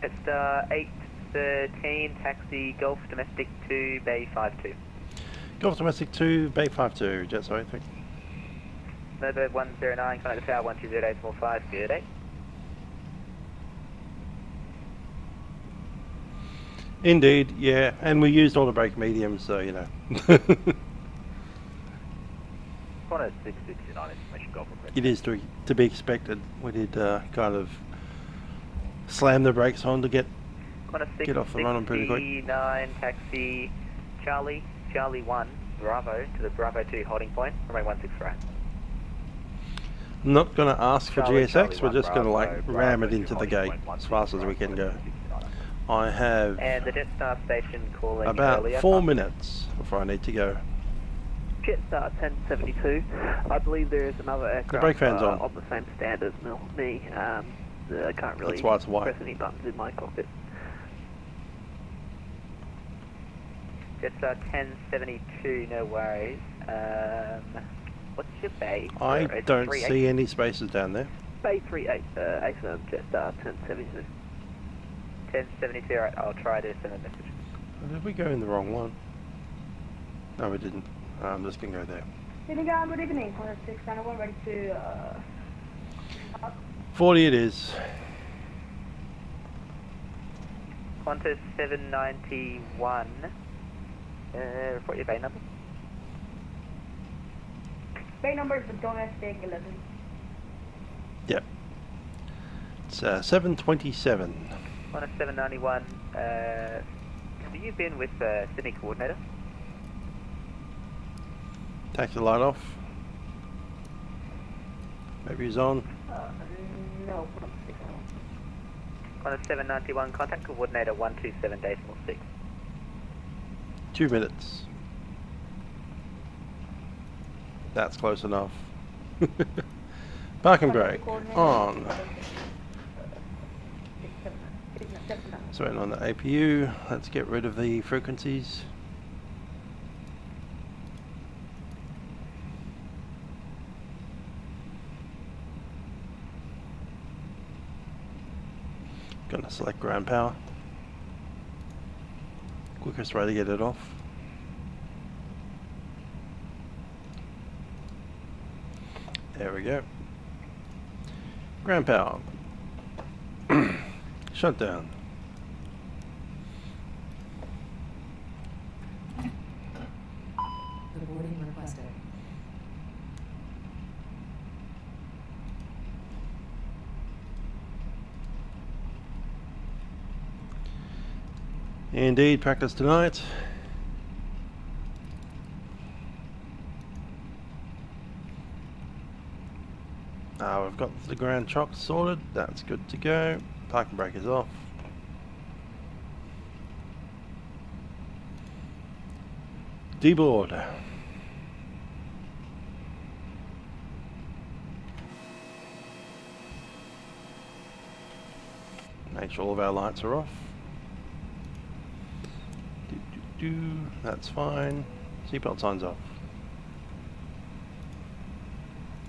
Jetstar 813, taxi Golf, domestic 2, Bay 52. Golf domestic 2, Bay 52, Jetstar 83. Snowbird 109, connect the tower 120, decimal 5, good day. Indeed, yeah, and we used all the brake mediums, so you know. Qantas 669, information Golf request. It is to be expected. We did kind of slam the brakes on to get off the run pretty quick. 69, taxi Charlie 1, Bravo to the Bravo 2 holding point, runway 163. I'm not going to ask for Charlie, GSX, we're Charlie just going to Bravo, like Bravo, ram it Bravo, into the holding gate point, as fast as we can go. I have And the Jetstar station calling about earlier. 4 minutes before I need to go. Jetstar 1072. I believe there is another aircraft brake fan's on. the same stand as me. I can't really That's why it's white. press any buttons in my cockpit. Jetstar 1072, no worries. What's your bay? I don't see any spaces down there. Bay 38, affirm Jetstar 1072. 1072, alright, I'll try to send a message. Did we go in the wrong one? No, we didn't. I'm just going to go there. Senegal, good evening. Qantas 691, ready to... 40 it is. Qantas 791. Report your bay number. Bay number is the domestic 11. Yep. It's 727. Qantas 791. Have you been with Sydney Coordinator? Taxi light off. Maybe he's on. No. Qantas 791, contact Coordinator 127.6. 2 minutes. That's close enough. Park and brake. On. So on the APU, let's get rid of the frequencies. Gonna select ground power. Quickest way to get it off. There we go. Ground power. Shut down. The boarding requested. Indeed, practice tonight. We've got the ground chock sorted. That's good to go. Parking brake is off. D-board. Make sure all of our lights are off. That's fine. Seatbelt signs off.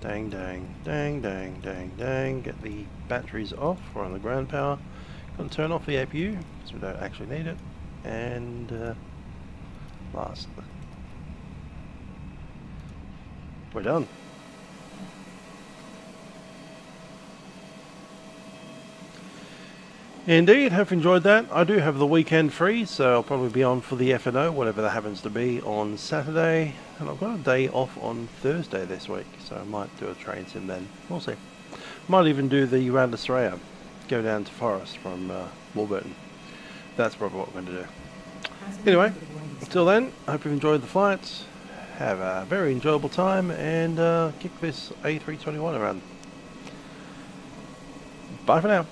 Dang, dang, dang, dang, dang, dang. Get the batteries off. We're on the ground power. Gonna turn off the APU because we don't actually need it. And last. We're done. Indeed, hope you enjoyed that. I do have the weekend free, so I'll probably be on for the F&O, whatever that happens to be, on Saturday. And I've got a day off on Thursday this week, so I might do a train sim then. We'll see. Might even do the Round Australia. Go down to Forest from Warburton. That's probably what I'm going to do. Anyway, until then, hope you've enjoyed the flights. Have a very enjoyable time, and kick this A321 around. Bye for now.